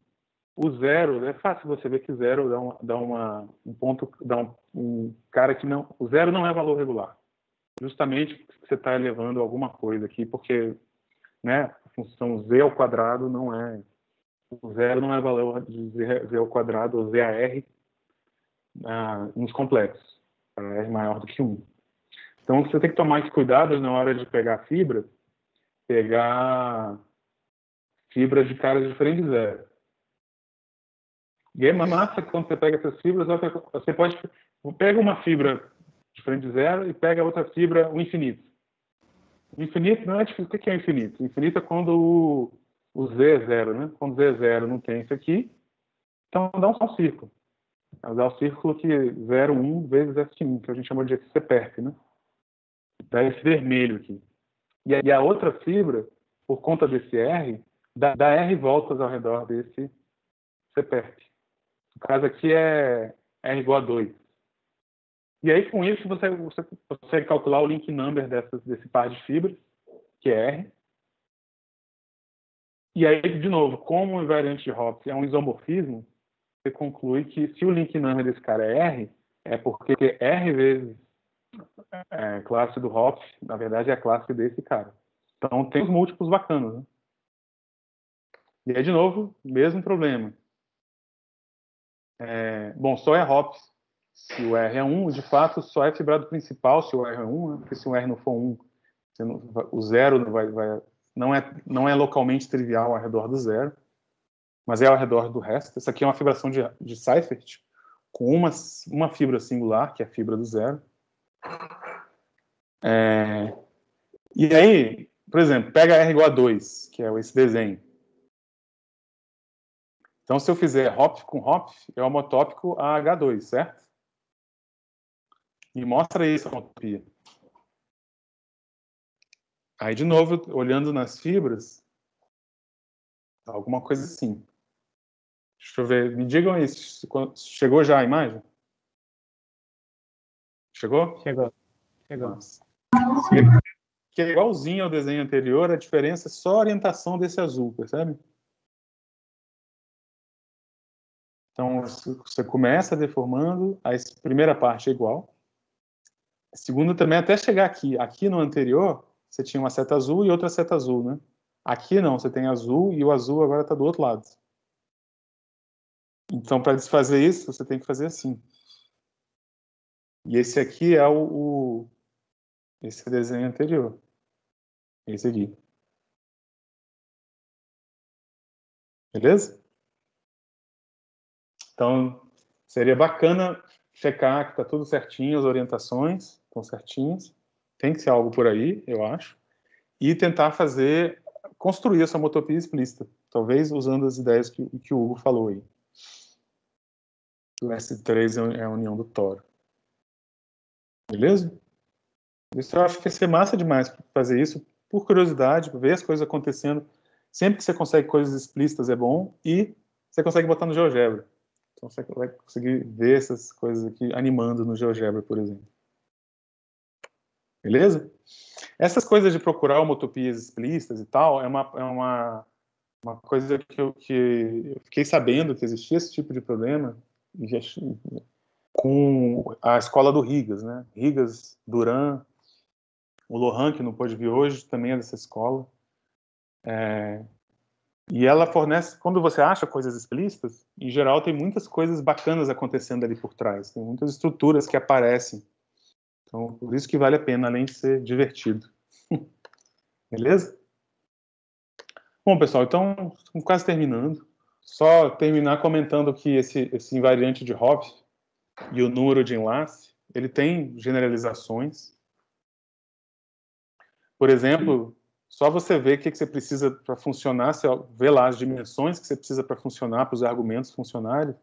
o zero, é fácil você ver que zero dá um ponto, dá um cara que não... O zero não é valor regular. Justamente porque você está elevando alguma coisa aqui, porque, né, a função z ao quadrado não é... O zero não é valor de z ao quadrado ou ZAR nos complexos. R maior do que 1. Então, você tem que tomar esse cuidado na hora de pegar fibras de caras diferentes de zero. E é uma massa que quando você pega essas fibras, você pode... Pega uma fibra diferente de zero e pega outra fibra, o infinito. O infinito não é difícil. O que é o infinito? O infinito é quando o z é zero, né? Quando z é zero não tem isso aqui, então dá um círculo. Dá o círculo que 0, 1 vezes S1, que a gente chama de CPERF, né? Dá esse vermelho aqui. E a outra fibra, por conta desse R, dá R voltas ao redor desse CPERF. No caso aqui é R igual a 2. E aí, com isso, você consegue calcular o link number desse par de fibras, que é R. E aí, de novo, como o invariante de Hopf é um isomorfismo, você conclui que se o link number desse cara é R, é porque R vezes classe do Hopf, na verdade, é a classe desse cara. Então, tem os múltiplos bacanas, né? E aí, de novo, mesmo problema. Bom, só é Hopf se o R é 1, de fato, só é fibrado principal se o R é 1, né? Porque se o R não for 1, o zero não é localmente trivial ao redor do zero, mas é ao redor do resto. Essa aqui é uma fibração de Seifert, com uma fibra singular, que é a fibra do zero. E aí, por exemplo, pega R igual a 2, que é esse desenho. Então, se eu fizer Hopf com Hopf, é homotópico a H2, certo? E mostra isso a homotopia. Aí, de novo, olhando nas fibras, alguma coisa assim. Deixa eu ver, me digam isso. Chegou já a imagem? Chegou? Chegou. Nossa. Que é igualzinho ao desenho anterior, a diferença é só a orientação desse azul, percebe? Então, você começa deformando, a primeira parte é igual. A segunda também, até chegar aqui. Aqui no anterior, você tinha uma seta azul e outra seta azul, né? Aqui não, você tem azul e o azul agora está do outro lado. Então, para desfazer isso, você tem que fazer assim. E esse aqui é esse desenho anterior. Esse aqui. Beleza? Então, seria bacana checar que está tudo certinho, as orientações estão certinhas. Tem que ser algo por aí, eu acho. E tentar construir essa homotopia explícita. Talvez usando as ideias que o Hugo falou aí. O S3 é a união do toro. Beleza? Isso eu acho que ia ser massa demais fazer isso, por curiosidade, ver as coisas acontecendo. Sempre que você consegue coisas explícitas é bom, e você consegue botar no GeoGebra. Então você vai conseguir ver essas coisas aqui animando no GeoGebra, por exemplo. Beleza? Essas coisas de procurar homotopias explícitas e tal, é uma coisa que eu fiquei sabendo que existia esse tipo de problema com a escola do Rigas, né? Rigas, Duran, o Lohan, que não pôde vir hoje, também é dessa escola. E ela fornece, quando você acha coisas explícitas, em geral tem muitas coisas bacanas acontecendo ali por trás, tem muitas estruturas que aparecem. Então, por isso que vale a pena, além de ser divertido. Beleza? Bom, pessoal, então, estamos quase terminando. Só terminar comentando que esse invariante de Hopf e o número de enlace, ele tem generalizações. Por exemplo, só você ver o que você precisa para funcionar, você vê lá as dimensões que você precisa para funcionar, para os argumentos funcionarem,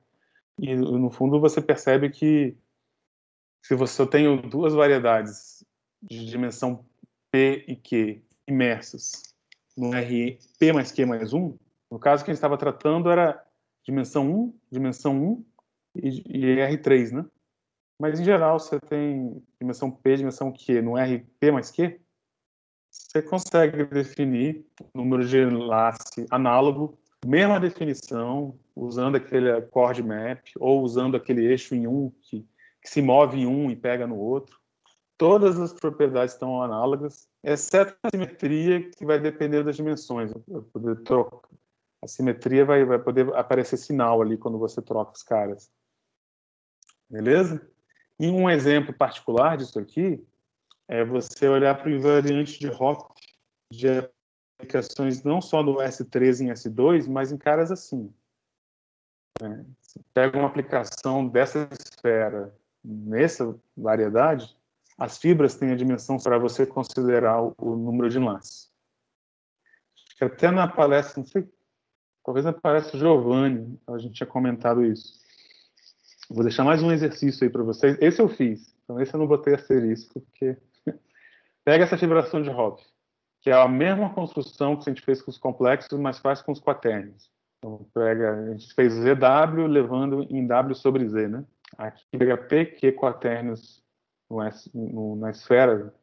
e no fundo você percebe que se eu tenho duas variedades de dimensão P e Q imersas no R P mais Q mais 1, no caso que a gente estava tratando era dimensão 1 e R3, né? Mas em geral você tem dimensão P, dimensão Q no RP mais Q, você consegue definir número de enlace análogo, mesma definição, usando aquele chord map, ou usando aquele eixo em um, que se move em um e pega no outro. Todas as propriedades estão análogas, exceto a simetria, que vai depender das dimensões. A simetria vai poder aparecer sinal ali quando você troca os caras. Beleza? E um exemplo particular disso aqui é você olhar para o invariante de Hopf de aplicações não só no S3 e S2, mas em caras assim. Você pega uma aplicação dessa esfera nessa variedade, as fibras têm a dimensão para você considerar o número de enlaces. Até na palestra, não sei, talvez na palestra Giovanni, a gente tinha comentado isso. Vou deixar mais um exercício aí para vocês. Esse eu fiz, então esse eu não botei asterisco, porque pega essa fibração de Hopf, que é a mesma construção que a gente fez com os complexos, mas faz com os quaternos. Então, a gente fez ZW levando em W sobre Z, né? Aqui pega P, Q quaternos na esfera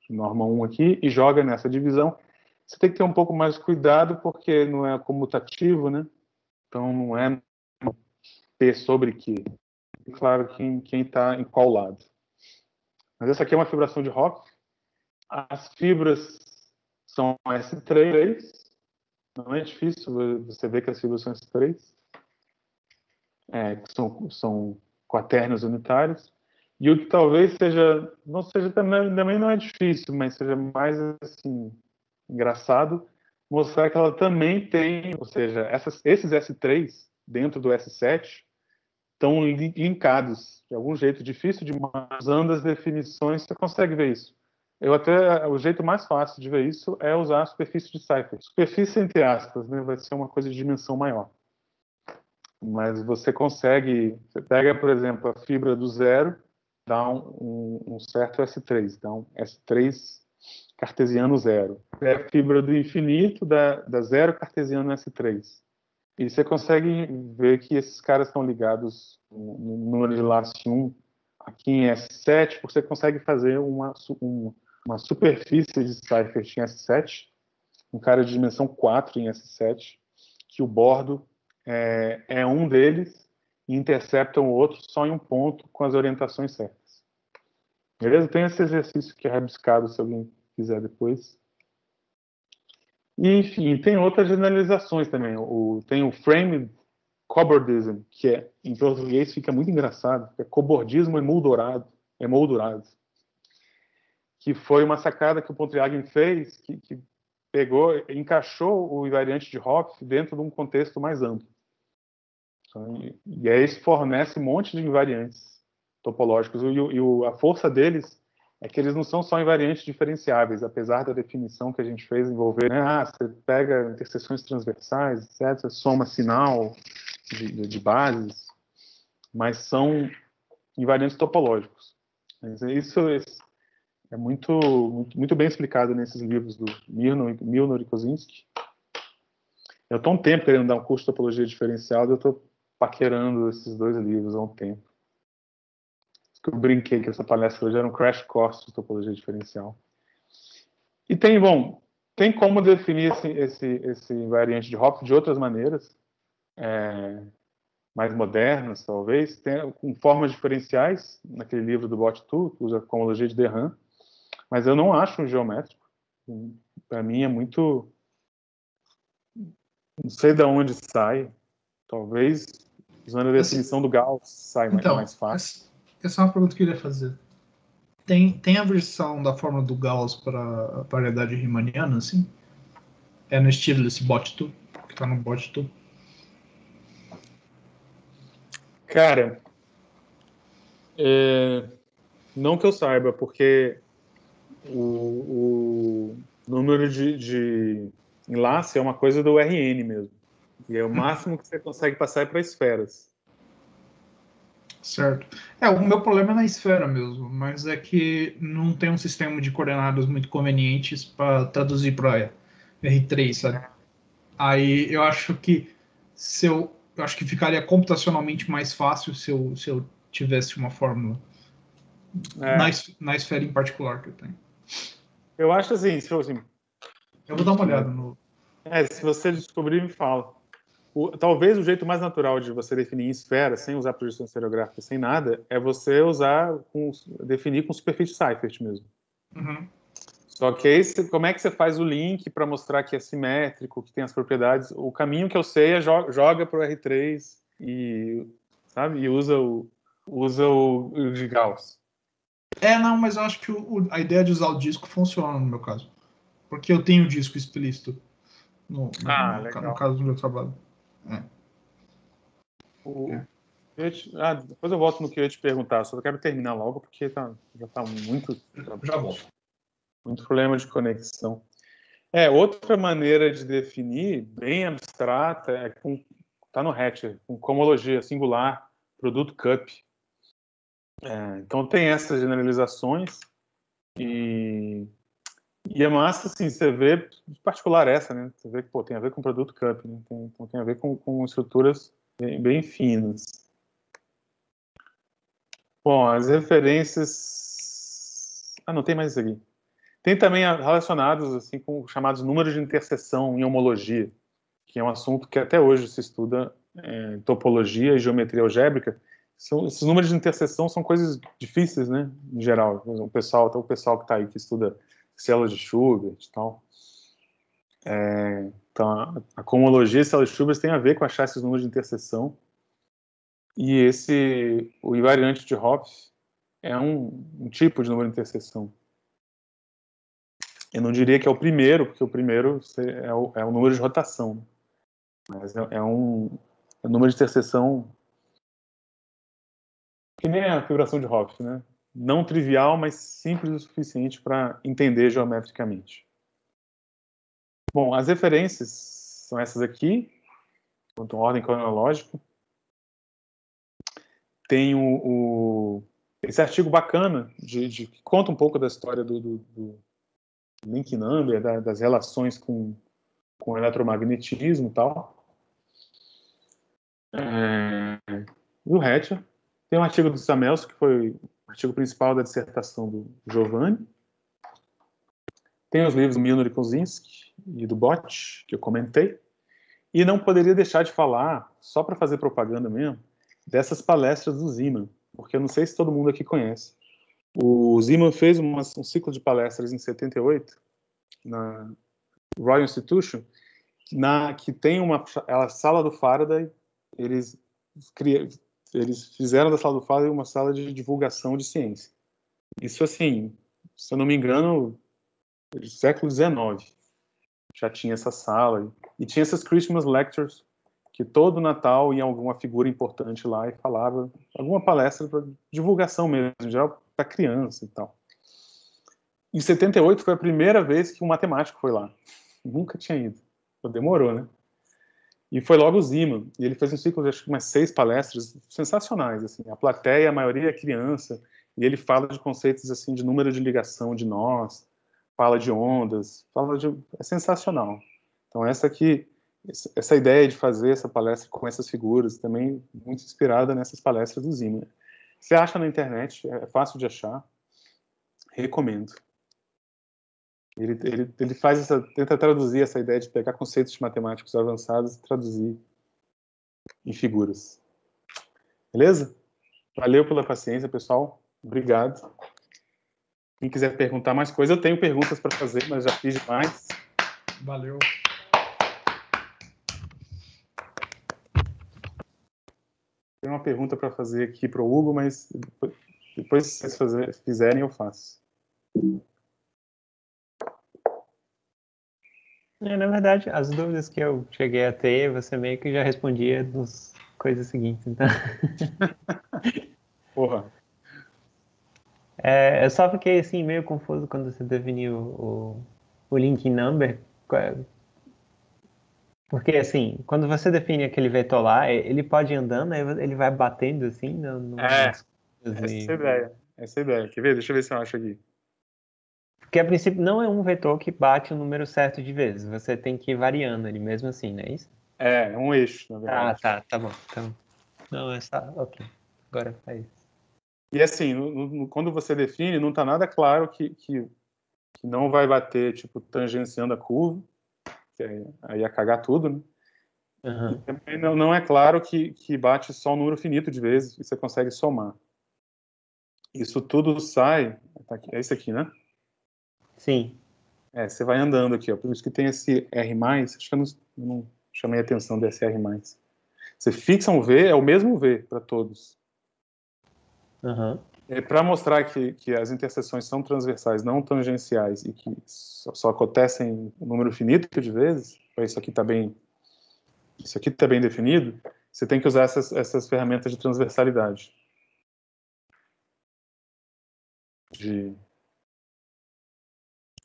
de norma 1 aqui e joga nessa divisão. Você tem que ter um pouco mais de cuidado, porque não é comutativo, né? Então, não é P sobre Q. É claro quem está em qual lado. Mas essa aqui é uma fibração de Hopf. As fibras são S3. Não é difícil você ver que as fibras são S3. São quaternos unitários. E o que talvez não seja também não é difícil, mas seja mais assim, engraçado, mostrar que ela também tem, ou seja, esses S3 dentro do S7 estão linkados de algum jeito, difícil de usando as definições, você consegue ver isso. O jeito mais fácil de ver isso é usar a superfície de Seifert. Superfície entre aspas, né, vai ser uma coisa de dimensão maior. Mas você pega, por exemplo, a fibra do zero, dá um certo S3, então S3 cartesiano zero. É a fibra do infinito, da zero cartesiano S3. E você consegue ver que esses caras estão ligados no número de laço 1 aqui em S7, porque você consegue fazer uma superfície de Seifert em S7, um cara de dimensão 4 em S7, que o bordo é um deles e intercepta o outro só em um ponto com as orientações certas. Beleza? Tem esse exercício que é rabiscado, se alguém quiser depois. E, enfim, tem outras generalizações também. Tem o frame cobordism, que em português fica muito engraçado, que é cobordismo emoldurado, que foi uma sacada que o Pontryagin fez, que pegou, encaixou o invariante de Hopf dentro de um contexto mais amplo. E aí isso fornece um monte de invariantes topológicos. E a força deles é que eles não são só invariantes diferenciáveis, apesar da definição que a gente fez envolver, né? Você pega interseções transversais, etc., você soma sinal de bases, mas são invariantes topológicos. Isso é muito bem explicado nesses livros do Milnor e Kosinski. Eu estou um tempo querendo dar um curso de topologia diferencial, e eu estou paquerando esses dois livros há um tempo. Eu brinquei que essa palestra hoje era um crash course de topologia diferencial. E tem como definir esse invariante de Hopf de outras maneiras, mais modernas, talvez, com formas diferenciais, naquele livro do Bot2, que usa a cohomologia de de Rham, mas eu não acho um geométrico. Para mim é muito... Não sei de onde sai. Talvez, usando a definição do Gauss, sai mais fácil. Essa é uma pergunta que eu queria fazer. Tem a versão da fórmula do Gauss para a variedade riemanniana, assim? É no estilo desse bot2, que tá no bot2. Cara, não que eu saiba, porque o número de enlace é uma coisa do RN mesmo. E é o máximo que você consegue passar para esferas. Certo. O meu problema é na esfera mesmo, mas é que não tem um sistema de coordenadas muito convenientes para traduzir para R3, sabe? Aí eu acho que eu acho que ficaria computacionalmente mais fácil se eu tivesse uma fórmula na esfera em particular que eu tenho. Eu acho assim, Eu vou dar uma olhada no. se você descobrir, me fala. Talvez o jeito mais natural de você definir em esfera, sem usar projeção estereográfica, sem nada, é você definir com superfície Seifert mesmo. Uhum. Só que aí, como é que você faz o link para mostrar que é simétrico, que tem as propriedades? O caminho que eu sei é joga para o R3 e, sabe, e usa o de Gauss. Não, mas eu acho que a ideia de usar o disco funciona no meu caso. Porque eu tenho o disco explícito no caso do meu trabalho. Depois eu volto no que eu ia te perguntar, só quero terminar logo, porque já está muito. Já volto. Muito problema de conexão. Outra maneira de definir, bem abstrata, tá no Hatcher, com cohomologia singular, produto cup. Então tem essas generalizações e é massa, assim, você vê, em particular essa, né? Você vê que tem a ver com produto cup, né? Então tem a ver com estruturas bem finas. Bom, as referências... não tem mais isso aqui. Tem também relacionados assim, com chamados números de interseção em homologia, que é um assunto que até hoje se estuda em topologia e geometria algébrica. Esses números de interseção são coisas difíceis, né, em geral. O pessoal que está aí que estuda células de Schubert e tal. Então, a cohomologia e células de Schubert tem a ver com achar esses números de interseção. E o invariante de Hopf é um tipo de número de interseção. Eu não diria que é o primeiro, porque o primeiro é o número de rotação. Mas é um número de interseção que nem a figuração de Hopf, né? Não trivial, mas simples o suficiente para entender geometricamente. Bom, as referências são essas aqui, quanto à ordem cronológica. Tem esse artigo bacana que conta um pouco da história do link number, das relações com o eletromagnetismo e tal. O Hatcher. Tem um artigo do Samelso, que foi o artigo principal da dissertação do Giovanni. Tem os livros do Milner e Kosinski e do Bott, que eu comentei. E não poderia deixar de falar, só para fazer propaganda mesmo, dessas palestras do Zeeman, porque eu não sei se todo mundo aqui conhece. O Zeeman fez um ciclo de palestras em 78, na Royal Institution, que tem a sala do Faraday. Eles fizeram da sala do Faraday uma sala de divulgação de ciência. Isso, assim, se eu não me engano, do século XIX já tinha essa sala. E tinha essas Christmas Lectures, que todo Natal ia alguma figura importante lá e falava alguma palestra para divulgação mesmo, em geral para criança e tal. Em 78 foi a primeira vez que um matemático foi lá. Nunca tinha ido. Demorou, né? E foi logo o Zeeman. E ele fez um ciclo de acho que umas 6 palestras sensacionais. Assim. A plateia, a maioria é criança. E ele fala de conceitos assim de número de ligação de nós, fala de ondas, é sensacional. Então essa ideia de fazer essa palestra com essas figuras também muito inspirada nessas palestras do Zeeman. Você acha na internet, é fácil de achar, recomendo. Ele tenta traduzir essa ideia de pegar conceitos matemáticos avançados e traduzir em figuras. Beleza? Valeu pela paciência, pessoal. Obrigado. Quem quiser perguntar mais coisas, eu tenho perguntas para fazer, mas já fiz demais. Valeu. Tem uma pergunta para fazer aqui para o Hugo, mas Depois, se vocês fizerem, eu faço. Na verdade, as dúvidas que eu cheguei a ter, você meio que já respondia nas coisas seguintes, então... Porra. Eu só fiquei, assim, meio confuso quando você definiu o link number, porque, assim, quando você define aquele vetor lá, ele pode ir andando, aí ele vai batendo, assim, nas coisas Essa é a ideia. Essa é a ideia. Quer ver? Deixa eu ver se eu acho aqui. Porque, a princípio, não é um vetor que bate o número certo de vezes. Você tem que ir variando ele mesmo assim, não é isso? É um eixo, na verdade. Tá bom. Não, ok. Agora faz. E assim, quando você define, não está nada claro que não vai bater, tipo, tangenciando a curva, que aí ia cagar tudo, né? Uhum. E também não é claro que bate só um número finito de vezes e você consegue somar. Isso tudo sai... Tá aqui, é isso aqui, né? Sim. Você vai andando aqui, ó. Por isso que tem esse R+, acho que eu não chamei a atenção desse R+. Você fixa um V, é o mesmo V para todos. Uhum. Para mostrar que as interseções são transversais, não tangenciais, e que só acontecem um número finito de vezes, para isso aqui está bem definido, você tem que usar essas ferramentas de transversalidade. De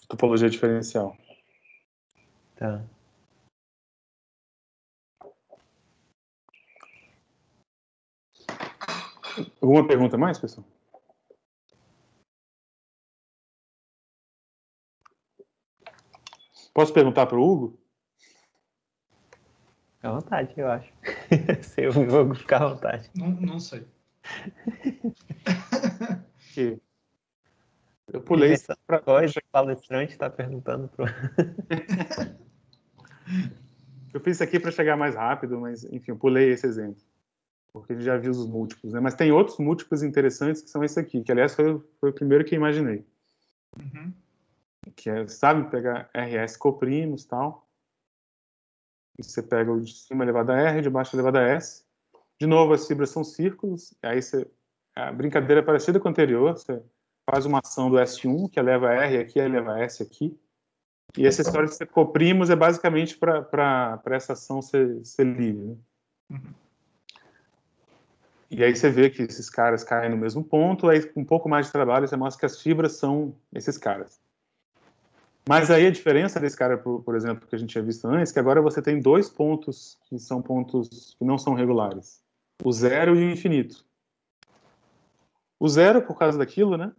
topologia diferencial. Tá. Alguma pergunta mais, pessoal? Posso perguntar para o Hugo? Fica à vontade, eu acho. Se eu vou ficar à vontade. Não sei. Que eu pulei para... Coisa, o palestrante está perguntando pro... Eu fiz isso aqui para chegar mais rápido, mas, enfim, eu pulei esse exemplo. Porque a gente já viu os múltiplos, né? Mas tem outros múltiplos interessantes que são esse aqui, que, aliás, foi o primeiro que eu imaginei. Uhum. Que é, sabe, pegar RS coprimos e tal. E você pega o de cima elevado a R, de baixo elevado a S. De novo, as fibras são círculos. Aí a brincadeira é parecida com a anterior. Você faz uma ação do S1, que eleva a R aqui, eleva a S aqui. E essa história de ser coprimos é basicamente para essa ação ser livre. Né? Uhum. E aí você vê que esses caras caem no mesmo ponto, aí com um pouco mais de trabalho você mostra que as fibras são esses caras. Mas aí a diferença desse cara, por exemplo, que a gente tinha visto antes, que agora você tem dois pontos que são pontos que não são regulares. O zero e o infinito. O zero por causa daquilo, né?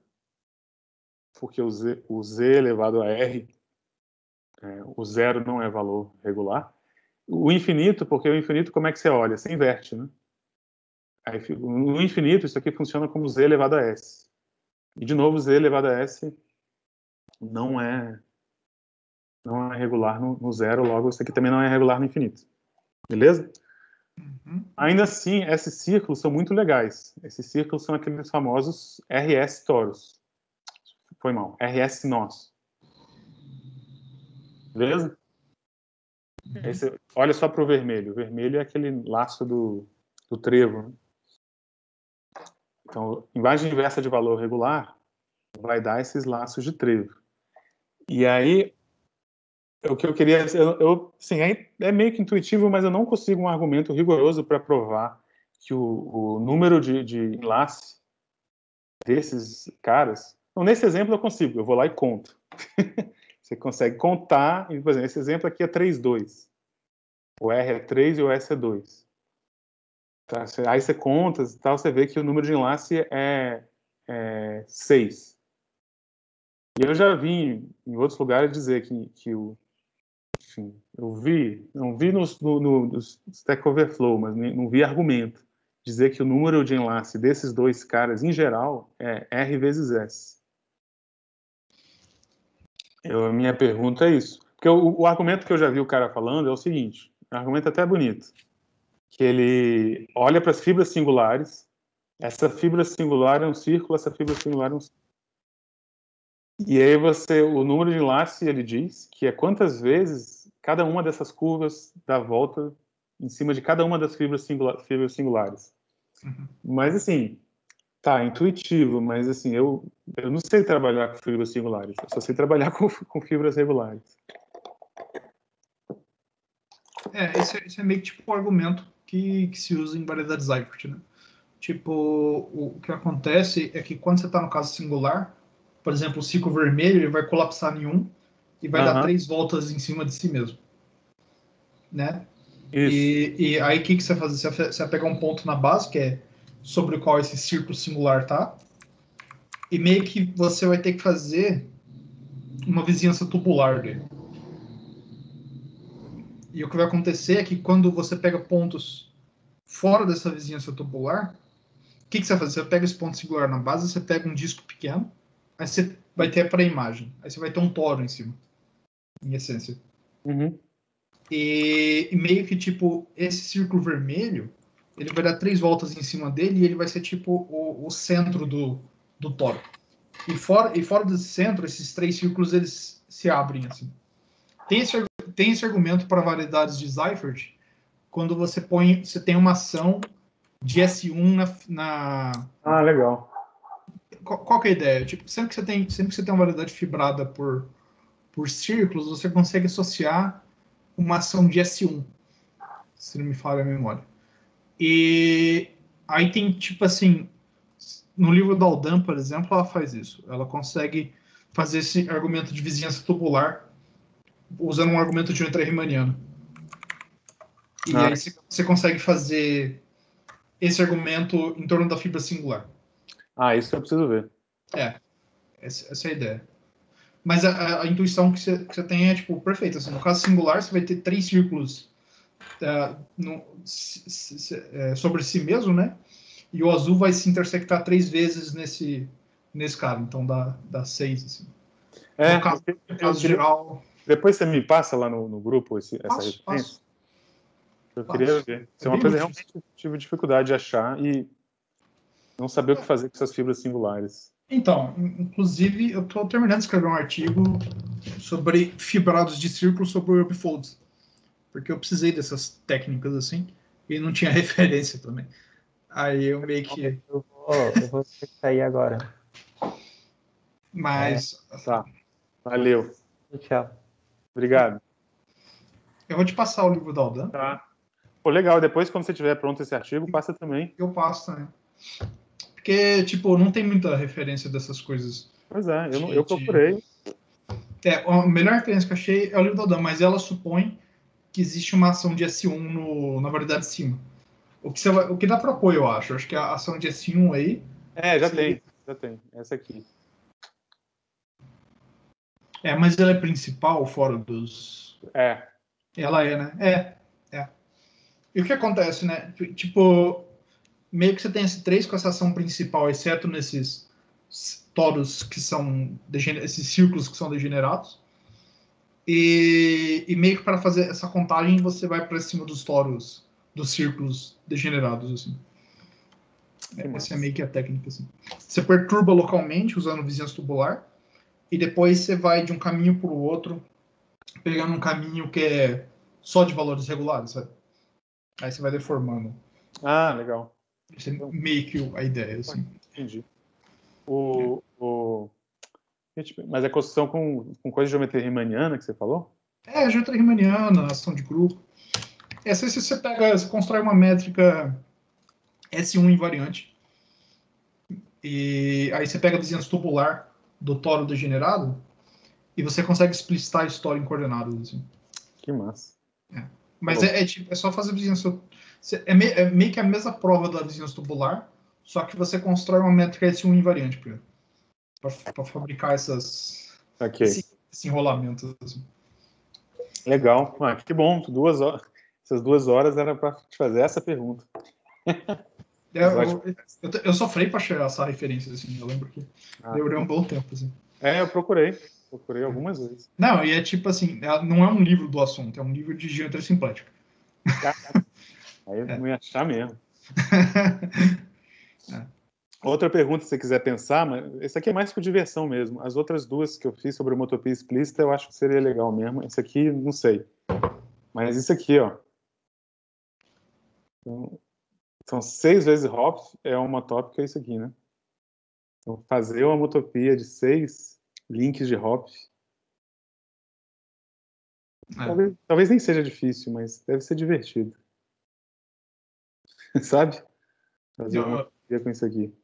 Porque o Z elevado a R, o zero não é valor regular. O infinito, porque o infinito, como é que você olha? Você inverte, né? Aí, no infinito, isso aqui funciona como Z elevado a S. E, de novo, Z elevado a S não é regular no zero, logo isso aqui também não é regular no infinito. Beleza? Uhum. Ainda assim, esses círculos são muito legais. Esses círculos são aqueles famosos RS toros. Foi mal. RS nós. Beleza? Olha só para o vermelho. O vermelho é aquele laço do trevo. Né? Então, imagem inversa de valor regular vai dar esses laços de trevo. E aí, o que eu queria... sim, é meio que intuitivo, mas eu não consigo um argumento rigoroso para provar que o número de enlace desses caras... Então, nesse exemplo eu consigo, eu vou lá e conto. Você consegue contar, por exemplo, esse exemplo aqui é 3, 2. O R é 3 e o S é 2. Tá? Aí você conta e tal, você vê que o número de enlace é 6. E eu já vi em outros lugares dizer que enfim, não vi no Stack Overflow, mas não vi argumento dizer que o número de enlace desses dois caras, em geral, é R vezes S. A minha pergunta é isso. Porque o argumento que eu já vi o cara falando é o seguinte, um argumento até bonito, que ele olha para as fibras singulares, essa fibra singular é um círculo, essa fibra singular é um círculo. E aí o número de enlace, ele diz que é quantas vezes cada uma dessas curvas dá volta em cima de cada uma das fibras singulares. Uhum. Mas, assim, Tá, intuitivo, mas assim, eu não sei trabalhar com fibras singulares, eu só sei trabalhar com fibras regulares. Esse é meio que tipo um argumento que se usa em variedades Seifert, né? Tipo, o que acontece é que quando você está no caso singular, por exemplo, o ciclo vermelho ele vai colapsar em 1 e vai dar 3 voltas em cima de si mesmo, né? Isso. E aí o que você vai fazer? Você vai pegar um ponto na base, que é sobre o qual esse círculo singular tá, e meio que você vai ter que fazer uma vizinhança tubular dele. E o que vai acontecer é que quando você pega pontos fora dessa vizinhança tubular, o que você vai fazer? Você pega esse ponto singular na base, você pega um disco pequeno, aí você vai ter a pré-imagem, aí você vai ter um toro em cima, em essência. Uhum. E meio que, tipo, esse círculo vermelho, ele vai dar 3 voltas em cima dele e ele vai ser, tipo, o centro do toro. E fora desse centro, esses 3 círculos, eles se abrem, assim. Tem esse argumento para variedades de Seifert, quando você tem uma ação de S1 Ah, legal. Qual que é a ideia? Tipo, sempre que você tem uma variedade fibrada por círculos, você consegue associar uma ação de S1, se não me falha a memória. E aí tem, tipo assim, no livro da Aldan, por exemplo, ela faz isso. Ela consegue fazer esse argumento de vizinhança tubular usando um argumento de geometria riemanniana. E aí você consegue fazer esse argumento em torno da fibra singular. Ah, isso eu preciso ver. Essa é a ideia. Mas a intuição que você tem é, tipo, perfeita. Assim, no caso singular, você vai ter 3 círculos sobre si mesmo, né? E o azul vai se intersectar 3 vezes nesse cara. Então dá 6, assim. No caso geral... Depois você me passa lá no grupo essa referência? Passo. Eu queria ver. Isso é uma coisa que realmente eu tive dificuldade de achar e não saber o que fazer com essas fibras singulares. Então, inclusive, eu estou terminando de escrever um artigo sobre fibrados de círculo sobre o Upfolds, porque eu precisei dessas técnicas assim e não tinha referência também. Aí eu meio que... Eu vou ter que sair agora. Mas... Tá. Valeu. Tchau. Obrigado. Eu vou te passar o livro da Aldan. Tá. Pô, legal. Depois, quando você tiver pronto esse artigo, passa também. Eu passo também. Porque, tipo, não tem muita referência dessas coisas. Pois é, eu procurei. A melhor referência que eu achei é o livro da Aldan, mas ela supõe que existe uma ação de S1 na variedade de cima. O que dá para apoio, eu acho. Acho que a ação de S1 aí... Já tem. Essa aqui. Mas ela é principal fora dos... Ela é, né? E o que acontece, né? Tipo, meio que você tem esse 3 com essa ação principal, exceto nesses toros que são... esses círculos que são degenerados. E meio que para fazer essa contagem, você vai para cima dos toros, dos círculos degenerados, assim. Essa é meio que a técnica, assim. Você perturba localmente, usando vizinhança tubular, e depois você vai de um caminho para o outro, pegando um caminho que é só de valores regulares, sabe? Aí você vai deformando. Ah, legal. Isso é meio que a ideia, assim. Entendi. Mas é construção com coisa de geometria riemanniana que você falou? Geometria riemanniana, ação de grupo. Se você constrói uma métrica S1 invariante, e aí você pega a vizinhança tubular do toro degenerado, e você consegue explicitar a história em coordenadas, assim. Que massa. Mas é só fazer vizinhança... É meio que a mesma prova da vizinhança tubular, só que você constrói uma métrica S1 invariante para fabricar esse enrolamento. Assim. Legal. Que bom. 2 horas. Essas 2 horas era para te fazer essa pergunta. Eu sofri para achar essa referência, assim. Eu lembro que demorei um bom tempo, assim. Eu procurei algumas vezes. Não, e é tipo assim, não é um livro do assunto, é um livro de geometria simplética. Aí eu não ia achar mesmo. Outra pergunta, se você quiser pensar, mas esse aqui é mais por diversão mesmo. As outras 2 que eu fiz sobre homotopia explícita, eu acho que seria legal mesmo. Esse aqui, não sei. Mas isso aqui, ó. Então, são 6 vezes Hopf, é homotópico, é isso aqui, né? Então, fazer uma homotopia de 6 links de hop. Talvez nem seja difícil, mas deve ser divertido. Sabe? Fazer uma homotopia com isso aqui.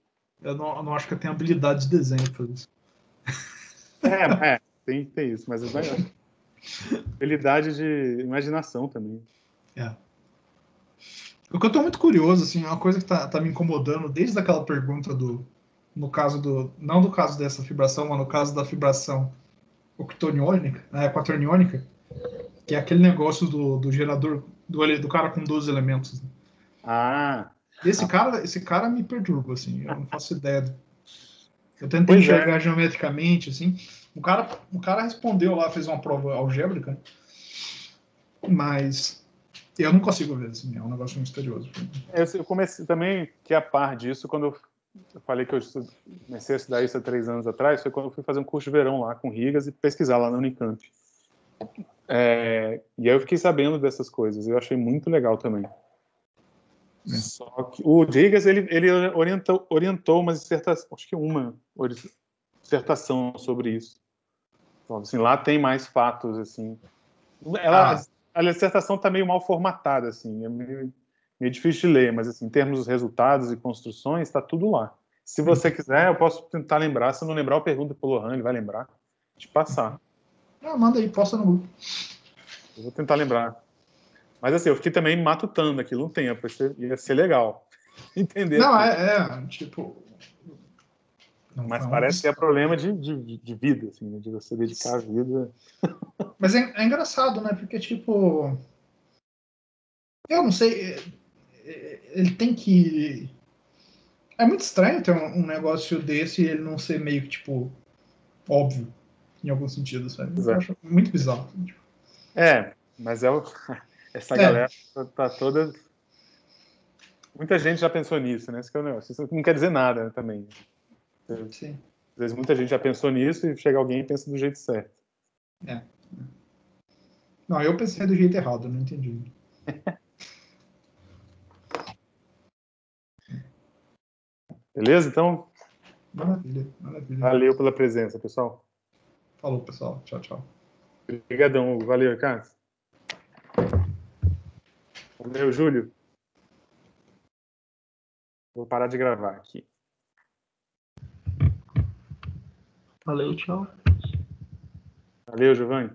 Eu não acho que eu tenho habilidade de desenho para isso. Tem isso, mas habilidade de imaginação também. O que eu tô muito curioso, assim, uma coisa que tá me incomodando desde aquela pergunta no caso não do caso dessa fibração, mas no caso da fibração quaterniônica, que é aquele negócio do gerador, do cara com 12 elementos. Esse cara me perturba, assim, eu não faço ideia. Eu tentei enxergar geometricamente, assim. O cara respondeu lá, fez uma prova algébrica, mas eu não consigo ver, assim, é um negócio misterioso. Eu comecei também, que a par disso, quando eu falei que eu comecei a estudar isso há 3 anos atrás, foi quando eu fui fazer um curso de verão lá com Rigas e pesquisar lá na Unicamp. E aí eu fiquei sabendo dessas coisas, eu achei muito legal também. Só que o Rigas, ele orientou uma dissertação, acho que uma dissertação sobre isso. Então, assim, lá tem mais fatos, assim. A dissertação está meio mal formatada, assim, é meio difícil de ler, mas assim, em termos dos resultados e construções, está tudo lá. Se você quiser, eu posso tentar lembrar. Se eu não lembrar, eu pergunto pro Lohan, ele vai lembrar. De passar. Manda aí, posta no grupo. Eu vou tentar lembrar. Mas assim, eu fiquei também matutando aquilo um tempo. Ia ser legal. Entender. Não, tipo... Não, mas parece que é problema de vida, assim, né? De você dedicar a vida. Mas é engraçado, né? Porque, tipo... Eu não sei... Ele tem que... É muito estranho ter um negócio desse e ele não ser meio que, tipo, óbvio, em algum sentido, sabe? Eu acho muito bizarro. Tipo. Mas essa galera tá toda... Muita gente já pensou nisso, né? Isso não quer dizer nada, né, também. Sim. Às vezes muita gente já pensou nisso e chega alguém e pensa do jeito certo. Não, eu pensei do jeito errado, não entendi. Beleza? Então, Maravilha. valeu pela presença, pessoal. Falou, pessoal. Tchau, tchau. Obrigadão, Hugo. Valeu, Ricardo. Valeu, Júlio. Vou parar de gravar aqui. Valeu, tchau. Valeu, Giovanni.